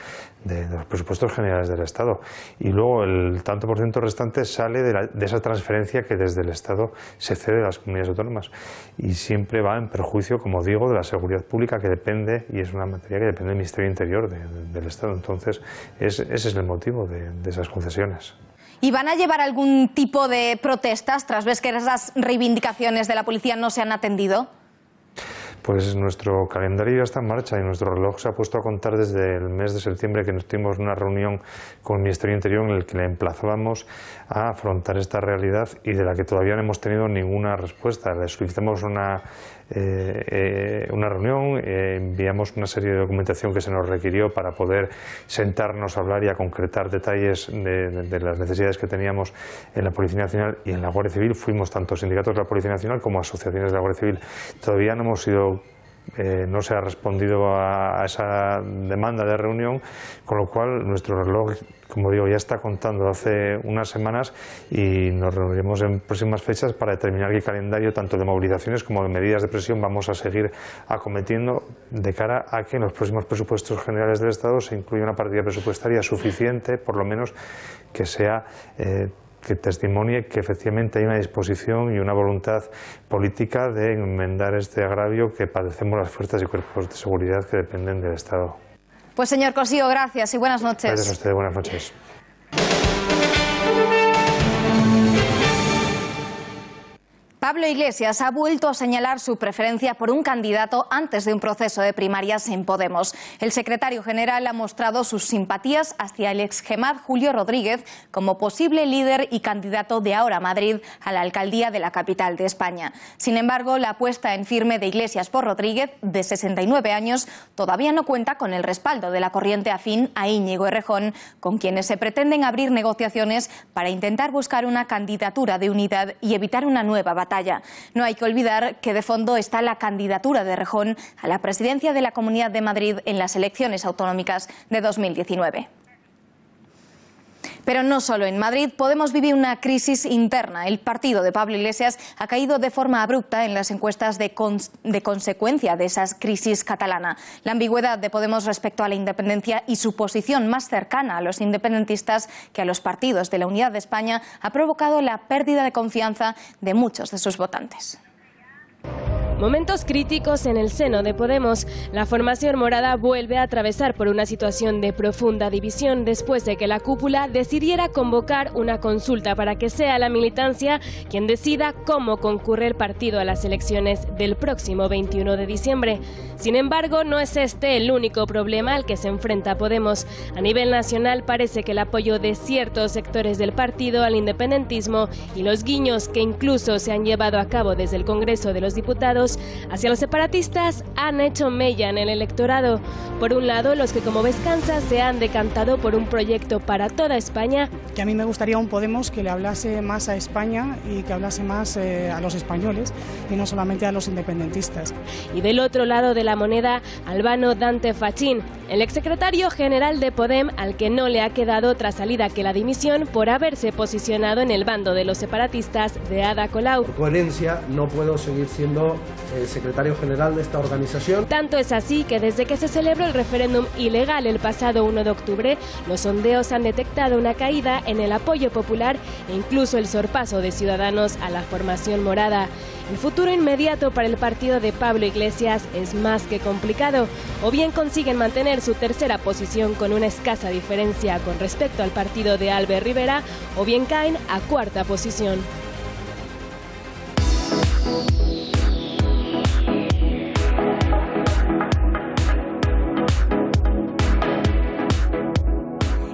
de los presupuestos generales del Estado, y luego el tanto por ciento restante sale de esa transferencia que desde el Estado se cede a las comunidades autónomas, y siempre va en perjuicio, como digo, de la seguridad pública, que depende, y es una materia que depende del Ministerio del Interior del Estado. Entonces ese es el motivo de esas concesiones. ¿Y van a llevar algún tipo de protestas tras ver que esas reivindicaciones de la policía no se han atendido? Pues nuestro calendario ya está en marcha y nuestro reloj se ha puesto a contar desde el mes de septiembre, que nos tuvimos una reunión con el Ministerio del Interior en el que le emplazábamos a afrontar esta realidad y de la que todavía no hemos tenido ninguna respuesta. Le solicitamos una reunión, enviamos una serie de documentación que se nos requirió para poder sentarnos a hablar y a concretar detalles de las necesidades que teníamos en la Policía Nacional y en la Guardia Civil. Fuimos tanto sindicatos de la Policía Nacional como asociaciones de la Guardia Civil. Todavía no hemos sido no se ha respondido a esa demanda de reunión, con lo cual nuestro reloj, como digo, ya está contando hace unas semanas, y nos reuniremos en próximas fechas para determinar qué calendario tanto de movilizaciones como de medidas de presión vamos a seguir acometiendo de cara a que en los próximos presupuestos generales del Estado se incluya una partida presupuestaria suficiente, por lo menos que sea que testimonie que efectivamente hay una disposición y una voluntad política de enmendar este agravio que padecemos las fuerzas y cuerpos de seguridad que dependen del Estado. Pues señor Cossío, gracias y buenas noches. Gracias a usted, buenas noches. Pablo Iglesias ha vuelto a señalar su preferencia por un candidato antes de un proceso de primarias en Podemos. El secretario general ha mostrado sus simpatías hacia el exgemad Julio Rodríguez como posible líder y candidato de Ahora Madrid a la alcaldía de la capital de España. Sin embargo, la apuesta en firme de Iglesias por Rodríguez, de 69 años, todavía no cuenta con el respaldo de la corriente afín a Íñigo Errejón, con quienes se pretenden abrir negociaciones para intentar buscar una candidatura de unidad y evitar una nueva batalla. No hay que olvidar que de fondo está la candidatura de Errejón a la presidencia de la Comunidad de Madrid en las elecciones autonómicas de 2019. Pero no solo en Madrid, Podemos vive una crisis interna. El partido de Pablo Iglesias ha caído de forma abrupta en las encuestas de consecuencia de esa crisis catalana. La ambigüedad de Podemos respecto a la independencia y su posición más cercana a los independentistas que a los partidos de la Unidad de España ha provocado la pérdida de confianza de muchos de sus votantes. Momentos críticos en el seno de Podemos. La formación morada vuelve a atravesar por una situación de profunda división después de que la cúpula decidiera convocar una consulta para que sea la militancia quien decida cómo concurre el partido a las elecciones del próximo 21 de diciembre. Sin embargo, no es este el único problema al que se enfrenta Podemos. A nivel nacional parece que el apoyo de ciertos sectores del partido al independentismo y los guiños que incluso se han llevado a cabo desde el Congreso de los Diputados hacia los separatistas han hecho mella en el electorado. Por un lado, los que como ves Kansas se han decantado por un proyecto para toda España. Que a mí me gustaría un Podemos que le hablase más a España y que hablase más a los españoles y no solamente a los independentistas. Y del otro lado de la moneda, Albano Dante Fachín, el exsecretario general de Podem, al que no le ha quedado otra salida que la dimisión por haberse posicionado en el bando de los separatistas de Ada Colau. Por coherencia, no puedo seguir siendo el secretario general de esta organización. Tanto es así que desde que se celebró el referéndum ilegal el pasado 1 de octubre, los sondeos han detectado una caída en el apoyo popular e incluso el sorpaso de Ciudadanos a la formación morada. El futuro inmediato para el partido de Pablo Iglesias es más que complicado. O bien consiguen mantener su tercera posición con una escasa diferencia con respecto al partido de Albert Rivera, o bien caen a cuarta posición.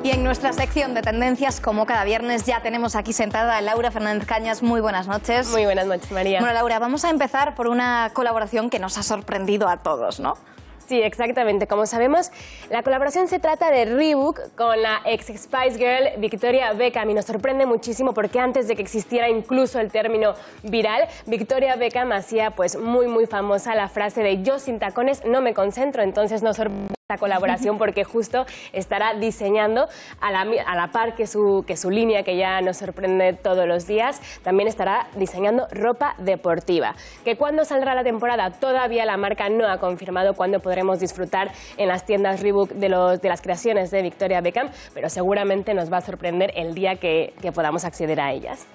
Y en nuestra sección de tendencias, como cada viernes, ya tenemos aquí sentada a Laura Fernández Cañas. Muy buenas noches. Muy buenas noches, María. Bueno, Laura, vamos a empezar por una colaboración que nos ha sorprendido a todos, ¿no? Sí, exactamente. Como sabemos, la colaboración se trata de Reebok con la ex Spice Girl Victoria Beckham y nos sorprende muchísimo porque antes de que existiera incluso el término viral, Victoria Beckham hacía pues muy famosa la frase de "yo sin tacones no me concentro", entonces nos sorprende esta colaboración porque justo estará diseñando a la par que su línea que ya nos sorprende todos los días, también estará diseñando ropa deportiva. ¿Que cuándo saldrá la temporada? Todavía la marca no ha confirmado cuándo podremos disfrutar en las tiendas Reebok de las creaciones de Victoria Beckham, pero seguramente nos va a sorprender el día que podamos acceder a ellas.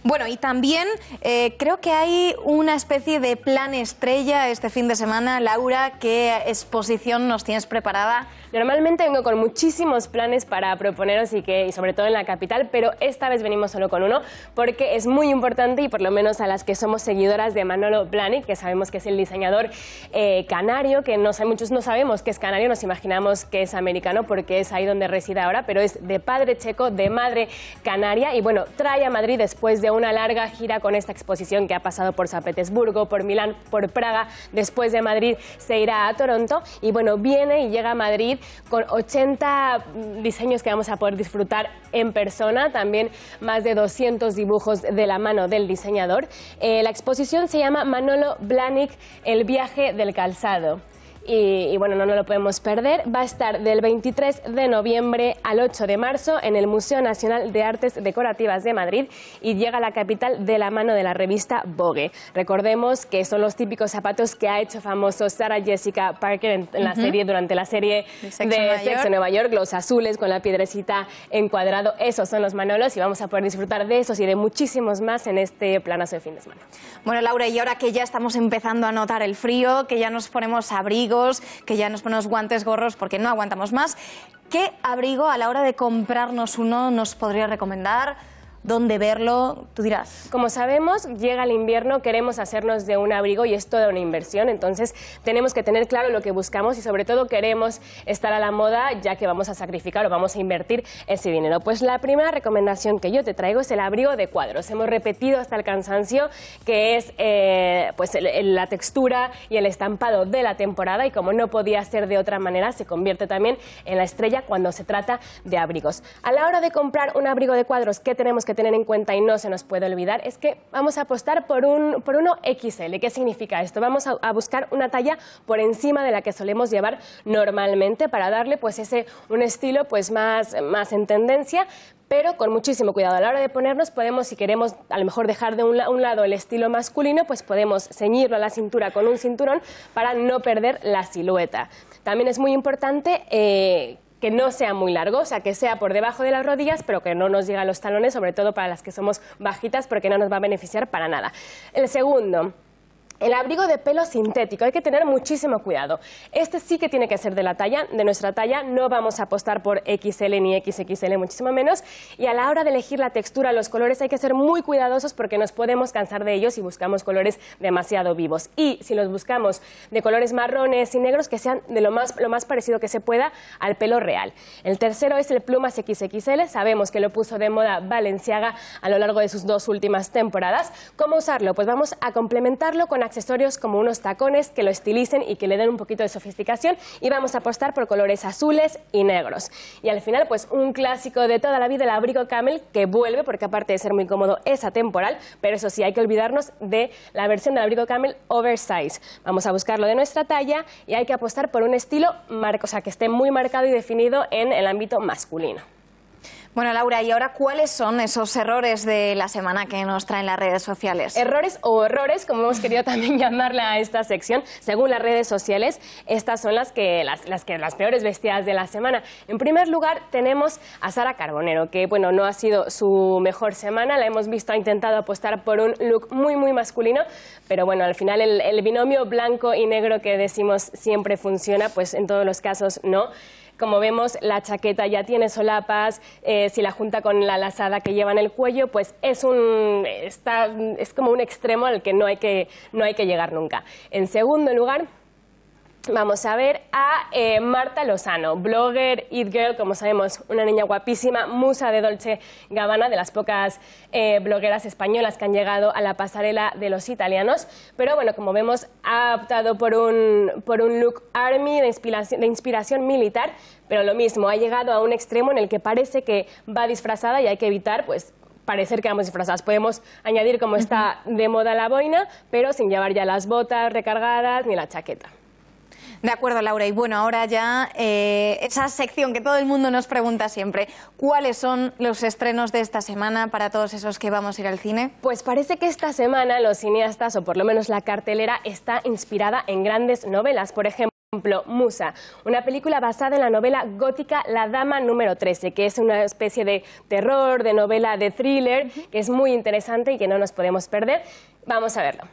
Bueno, y también creo que hay una especie de plan estrella este fin de semana. Laura, ¿qué exposición nos tienes preparada? Normalmente vengo con muchísimos planes para proponeros y sobre todo en la capital, pero esta vez venimos solo con uno porque es muy importante y por lo menos a las que somos seguidoras de Manolo Blahnik, que sabemos que es el diseñador canario, que muchos no sabemos que es canario, nos imaginamos que es americano porque es ahí donde reside ahora, pero es de padre checo, de madre canaria y bueno, trae a Madrid después de una larga gira con esta exposición que ha pasado por San Petersburgo, por Milán, por Praga, después de Madrid se irá a Toronto y bueno, viene y llega a Madrid con 80 diseños que vamos a poder disfrutar en persona, también más de 200 dibujos de la mano del diseñador. La exposición se llama Manolo Blahnik, el viaje del calzado. Y bueno, no nos lo podemos perder. Va a estar del 23 de noviembre al 8 de marzo en el Museo Nacional de Artes Decorativas de Madrid y llega a la capital de la mano de la revista Vogue. Recordemos que son los típicos zapatos que ha hecho famoso Sarah Jessica Parker en la serie, durante la serie de Sexo en Nueva York, los azules con la piedrecita encuadrado. Esos son los Manolos y vamos a poder disfrutar de esos y de muchísimos más en este planazo de fin de semana. Bueno, Laura, y ahora que ya estamos empezando a notar el frío, que ya nos ponemos abrigos, que ya nos ponemos guantes, gorros, porque no aguantamos más, ¿qué abrigo a la hora de comprarnos uno nos podría recomendar? ¿Dónde verlo? Tú dirás. Como sabemos, llega el invierno, queremos hacernos de un abrigo y es toda una inversión, entonces tenemos que tener claro lo que buscamos y sobre todo queremos estar a la moda ya que vamos a sacrificar o vamos a invertir ese dinero. Pues la primera recomendación que yo te traigo es el abrigo de cuadros. Hemos repetido hasta el cansancio que es la textura y el estampado de la temporada y como no podía ser de otra manera, se convierte también en la estrella cuando se trata de abrigos. A la hora de comprar un abrigo de cuadros, ¿qué tenemos que tener en cuenta y no se nos puede olvidar es que vamos a apostar por uno XL. ¿Qué significa esto? Vamos a buscar una talla por encima de la que solemos llevar normalmente para darle pues un estilo pues más en tendencia, pero con muchísimo cuidado. A la hora de ponernos podemos, si queremos a lo mejor dejar de un lado el estilo masculino, pues podemos ceñirlo a la cintura con un cinturón para no perder la silueta. También es muy importante que no sea muy largo, o sea, que sea por debajo de las rodillas, pero que no nos llegue a los talones, sobre todo para las que somos bajitas, porque no nos va a beneficiar para nada. El segundo, el abrigo de pelo sintético, hay que tener muchísimo cuidado. Este sí que tiene que ser de nuestra talla, no vamos a apostar por XL ni XXL, muchísimo menos. Y a la hora de elegir la textura, los colores, hay que ser muy cuidadosos porque nos podemos cansar de ellos si buscamos colores demasiado vivos. Y si los buscamos de colores marrones y negros, que sean de lo más parecido que se pueda al pelo real. El tercero es el plumas XXL, sabemos que lo puso de moda Balenciaga a lo largo de sus 2 últimas temporadas. ¿Cómo usarlo? Pues vamos a complementarlo con accesorios como unos tacones que lo estilicen y que le den un poquito de sofisticación, y vamos a apostar por colores azules y negros. Y al final, pues un clásico de toda la vida, el abrigo camel, que vuelve, porque aparte de ser muy cómodo es atemporal, pero eso sí, hay que olvidarnos de la versión del abrigo camel oversize. Vamos a buscarlo de nuestra talla y hay que apostar por un estilo que esté muy marcado y definido en el ámbito masculino. Bueno, Laura, y ahora, ¿cuáles son esos errores de la semana que nos traen las redes sociales? Errores o horrores, como hemos querido también llamarla a esta sección, según las redes sociales, estas son las peores vestidas de la semana. En primer lugar, tenemos a Sara Carbonero, que bueno, no ha sido su mejor semana, la hemos visto, ha intentado apostar por un look muy masculino, pero bueno, al final el binomio blanco y negro que decimos siempre funciona, pues en todos los casos no. Como vemos, la chaqueta ya tiene solapas, si la junta con la lazada que lleva en el cuello, pues es como un extremo al que no hay que llegar nunca. En segundo lugar, vamos a ver a Marta Lozano, blogger, it girl, como sabemos, una niña guapísima, musa de Dolce Gabbana, de las pocas blogueras españolas que han llegado a la pasarela de los italianos. Pero bueno, como vemos, ha optado por un look army de inspiración militar, pero lo mismo, ha llegado a un extremo en el que parece que va disfrazada y hay que evitar, pues, parecer que vamos disfrazadas. Podemos añadir, como está de moda, la boina, pero sin llevar ya las botas recargadas ni la chaqueta. De acuerdo, Laura. Y bueno, ahora ya esa sección que todo el mundo nos pregunta siempre. ¿Cuáles son los estrenos de esta semana para todos esos que vamos a ir al cine? Pues parece que esta semana los cineastas, o por lo menos la cartelera, está inspirada en grandes novelas. Por ejemplo, Musa, una película basada en la novela gótica La Dama número 13, que es una especie de terror, de novela de thriller, que es muy interesante y que no nos podemos perder. Vamos a verlo.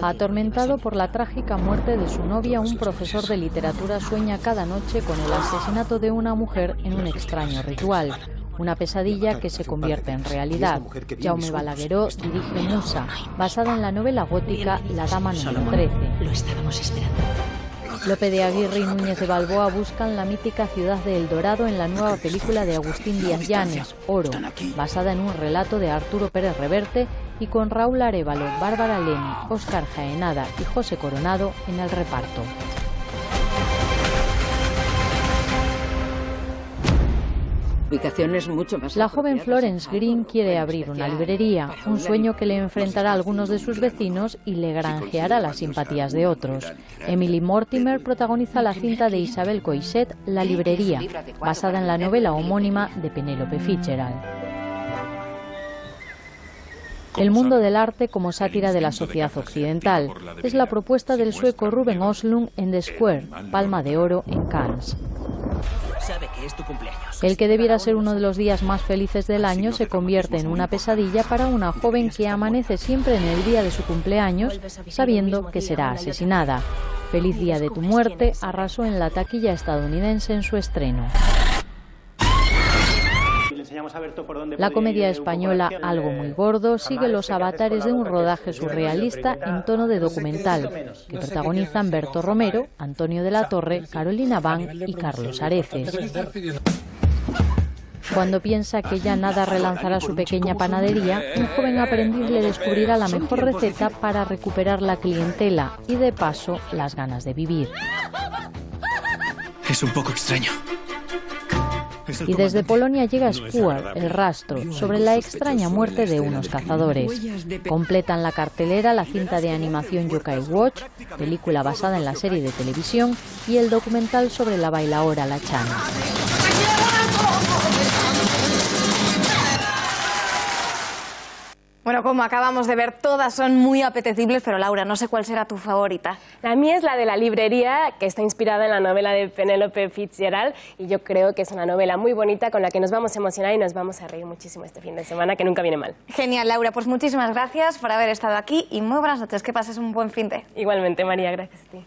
Atormentado por la trágica muerte de su novia, un profesor de literatura sueña cada noche con el asesinato de una mujer en un extraño ritual. Una pesadilla que se convierte en realidad. Jaume Balagueró dirige Musa, basada en la novela gótica La Dama número 13. Lo estábamos esperando. Lope de Aguirre y Núñez de Balboa buscan la mítica ciudad de El Dorado en la nueva película de Agustín Díaz Llanes, Oro, basada en un relato de Arturo Pérez Reverte y con Raúl Arévalo, Bárbara Leni, Óscar Jaenada y José Coronado en el reparto. La joven Florence Green quiere abrir una librería, un sueño que le enfrentará a algunos de sus vecinos y le granjeará las simpatías de otros. Emily Mortimer protagoniza la cinta de Isabel Coixet, La librería, basada en la novela homónima de Penélope Fitzgerald. El mundo del arte como sátira de la sociedad occidental es la propuesta del sueco Ruben Östlund en The Square, Palma de Oro en Cannes. Sabe que es tu cumpleaños. El que debiera ser uno de los días más felices del año se convierte en una pesadilla para una joven que amanece siempre en el día de su cumpleaños sabiendo que será asesinada. Feliz día de tu muerte arrasó en la taquilla estadounidense en su estreno. La comedia española Algo muy gordo sigue los avatares de un rodaje surrealista en tono de documental, que protagonizan Berto Romero, Antonio de la Torre, Carolina Van y Carlos Areces. Cuando piensa que ya nada relanzará su pequeña panadería, un joven aprendiz le descubrirá la mejor receta para recuperar la clientela y, de paso, las ganas de vivir. Es un poco extraño. Y desde Polonia llega Spur, El rastro, sobre la extraña muerte de unos cazadores. Completan la cartelera la cinta de animación Yokai Watch, película basada en la serie de televisión, y el documental sobre la bailaora La Chana. Bueno, como acabamos de ver, todas son muy apetecibles, pero Laura, no sé cuál será tu favorita. La mía es la de La librería, que está inspirada en la novela de Penélope Fitzgerald, y yo creo que es una novela muy bonita con la que nos vamos a emocionar y nos vamos a reír muchísimo este fin de semana, que nunca viene mal. Genial, Laura, pues muchísimas gracias por haber estado aquí y muy buenas noches, que pases un buen fin de. Igualmente, María, gracias a ti.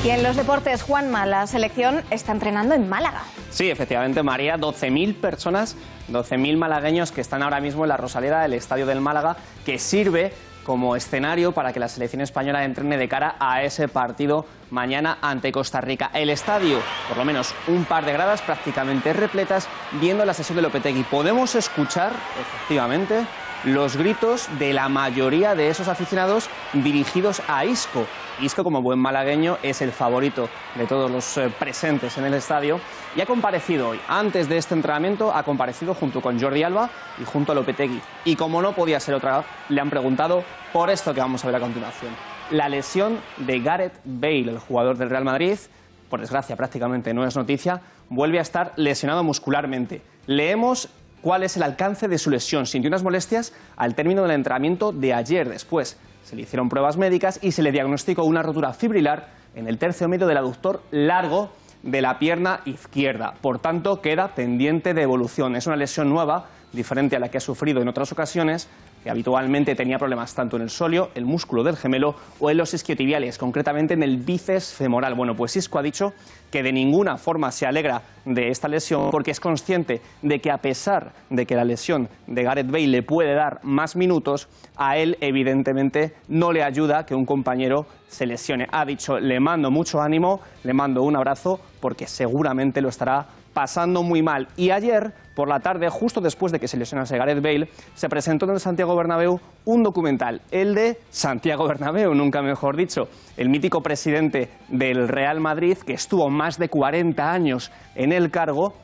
Y en los deportes, Juanma, la selección está entrenando en Málaga. Sí, efectivamente, María, 12.000 personas, 12.000 malagueños que están ahora mismo en la Rosaleda, el estadio del Málaga, que sirve como escenario para que la selección española entrene de cara a ese partido mañana ante Costa Rica. El estadio, por lo menos un par de gradas prácticamente repletas, viendo la sesión de Lopetegui. Podemos escuchar, efectivamente, los gritos de la mayoría de esos aficionados dirigidos a Isco. Isco, como buen malagueño, es el favorito de todos los presentes en el estadio y ha comparecido hoy. Antes de este entrenamiento ha comparecido junto con Jordi Alba y junto a Lopetegui. Y como no podía ser otra, le han preguntado por esto que vamos a ver a continuación. La lesión de Gareth Bale, el jugador del Real Madrid, por desgracia prácticamente no es noticia, vuelve a estar lesionado muscularmente. Leemos cuál es el alcance de su lesión. Sintió unas molestias al término del entrenamiento de ayer. Después se le hicieron pruebas médicas y se le diagnosticó una rotura fibrilar en el tercio medio del aductor largo de la pierna izquierda. Por tanto, queda pendiente de evolución. Es una lesión nueva, diferente a la que ha sufrido en otras ocasiones, que habitualmente tenía problemas tanto en el sóleo, el músculo del gemelo o en los isquiotibiales, concretamente en el bíceps femoral. Bueno, pues Isco ha dicho que de ninguna forma se alegra de esta lesión porque es consciente de que a pesar de que la lesión de Gareth Bale le puede dar más minutos, a él evidentemente no le ayuda que un compañero se lesione. Ha dicho, le mando mucho ánimo, le mando un abrazo porque seguramente lo estará pasando muy mal. Y ayer, por la tarde, justo después de que se lesionase Gareth Bale, se presentó en el Santiago Bernabéu un documental, el de Santiago Bernabéu, nunca mejor dicho, el mítico presidente del Real Madrid, que estuvo más de 40 años en el cargo.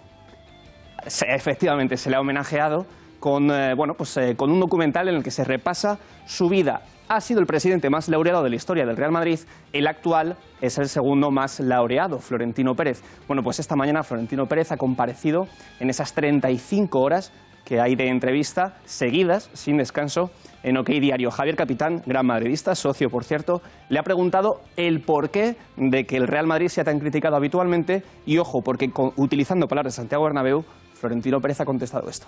Efectivamente se le ha homenajeado con un documental en el que se repasa su vida. Ha sido el presidente más laureado de la historia del Real Madrid, el actual es el segundo más laureado, Florentino Pérez. Bueno, pues esta mañana Florentino Pérez ha comparecido en esas 35 horas que hay de entrevista seguidas, sin descanso, en OK Diario. Javier Capitán, gran madridista, socio por cierto, le ha preguntado el porqué de que el Real Madrid sea tan criticado habitualmente y ojo, porque utilizando palabras de Santiago Bernabéu, Florentino Pérez ha contestado esto.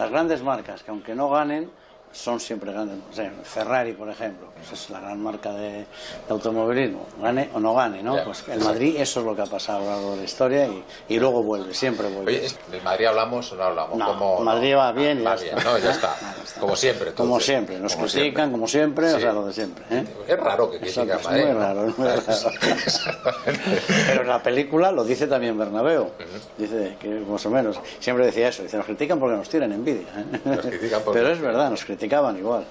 Las grandes marcas, que aunque no ganen, son siempre grandes. O sea, Ferrari, por ejemplo, pues es la gran marca de automovilismo, gane o no gane, ¿no? Pues el Madrid, eso es lo que ha pasado a lo largo de la historia y luego vuelve, siempre vuelve. Oye, ¿del Madrid hablamos o no hablamos? No, Madrid va bien y va bien, ¿no? Ya está. Como siempre. Entonces, como siempre, nos critican, como siempre, sí. O sea, lo de siempre. Es raro que critican a Madrid. Es muy raro, es muy raro. Pero en la película lo dice también Bernabéu, dice que más o menos, siempre decía eso, dice, nos critican porque nos tiran envidia. Nos critican porque... Pero es verdad, nos criticaban igual.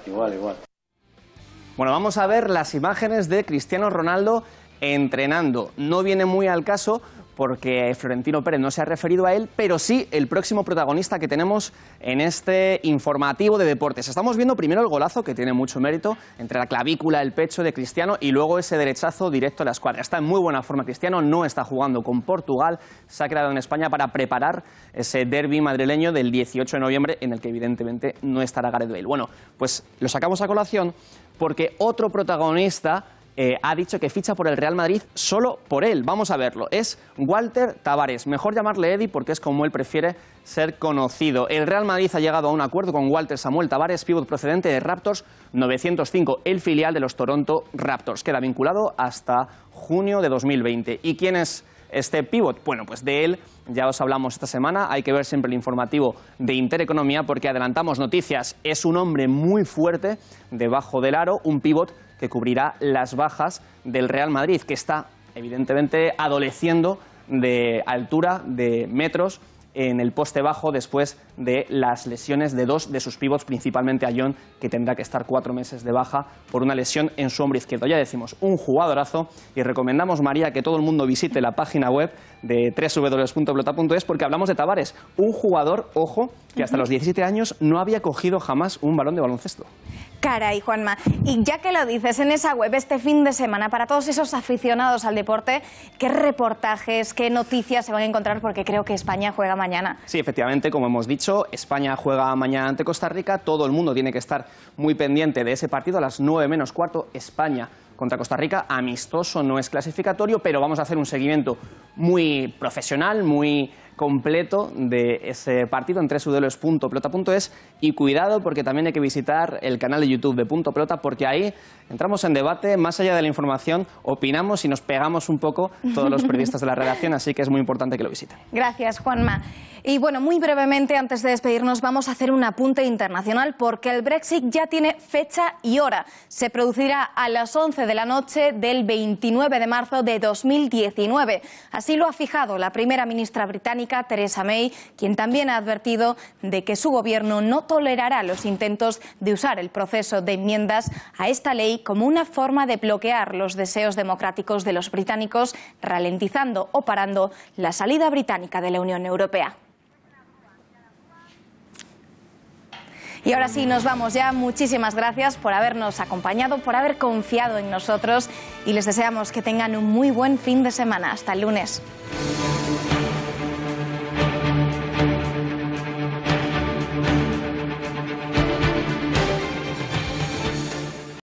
Bueno, vamos a ver las imágenes de Cristiano Ronaldo entrenando. No viene muy al caso porque Florentino Pérez no se ha referido a él, pero sí el próximo protagonista que tenemos en este informativo de deportes. Estamos viendo primero el golazo, que tiene mucho mérito, entre la clavícula, el pecho de Cristiano y luego ese derechazo directo a la escuadra. Está en muy buena forma Cristiano, no está jugando con Portugal, se ha quedado en España para preparar ese derbi madrileño del 18 de noviembre, en el que evidentemente no estará Gareth Bale. Bueno, pues lo sacamos a colación porque otro protagonista ha dicho que ficha por el Real Madrid solo por él. Vamos a verlo. Es Walter Tavares. Mejor llamarle Eddie porque es como él prefiere ser conocido. El Real Madrid ha llegado a un acuerdo con Walter Samuel Tavares, pívot procedente de Raptors 905, el filial de los Toronto Raptors. Queda vinculado hasta junio de 2020. ¿Y quién es este pívot? Bueno, pues de él ya os hablamos esta semana. Hay que ver siempre el informativo de Intereconomía porque adelantamos noticias. Es un hombre muy fuerte debajo del aro, un pívot que cubrirá las bajas del Real Madrid, que está evidentemente adoleciendo de altura, de metros en el poste bajo después de las lesiones de 2 de sus pivots, principalmente a John, que tendrá que estar 4 meses de baja por una lesión en su hombro izquierdo. Ya decimos, un jugadorazo, y recomendamos, María, que todo el mundo visite la página web de www.pelota.es porque hablamos de Tavares, un jugador, ojo, que hasta los 17 años no había cogido jamás un balón de baloncesto. Caray, Juanma. Y ya que lo dices, en esa web este fin de semana, para todos esos aficionados al deporte, ¿qué reportajes, qué noticias se van a encontrar? Porque creo que España juega mañana. Sí, efectivamente, como hemos dicho, España juega mañana ante Costa Rica. Todo el mundo tiene que estar muy pendiente de ese partido a las 9 menos cuarto. España contra Costa Rica, amistoso, no es clasificatorio, pero vamos a hacer un seguimiento muy profesional, muy completo de ese partido en www.pelota.es, y cuidado porque también hay que visitar el canal de YouTube de Punto Pelota, porque ahí entramos en debate, más allá de la información, opinamos y nos pegamos un poco todos los periodistas de la redacción, así que es muy importante que lo visiten. Gracias, Juanma. Y bueno, muy brevemente, antes de despedirnos, vamos a hacer un apunte internacional porque el Brexit ya tiene fecha y hora. Se producirá a las 11 de la noche del 29 de marzo de 2019. Así lo ha fijado la primera ministra británica, Theresa May, quien también ha advertido de que su gobierno no tolerará los intentos de usar el proceso de enmiendas a esta ley como una forma de bloquear los deseos democráticos de los británicos, ralentizando o parando la salida británica de la Unión Europea. Y ahora sí, nos vamos ya. Muchísimas gracias por habernos acompañado, por haber confiado en nosotros, y les deseamos que tengan un muy buen fin de semana. Hasta el lunes.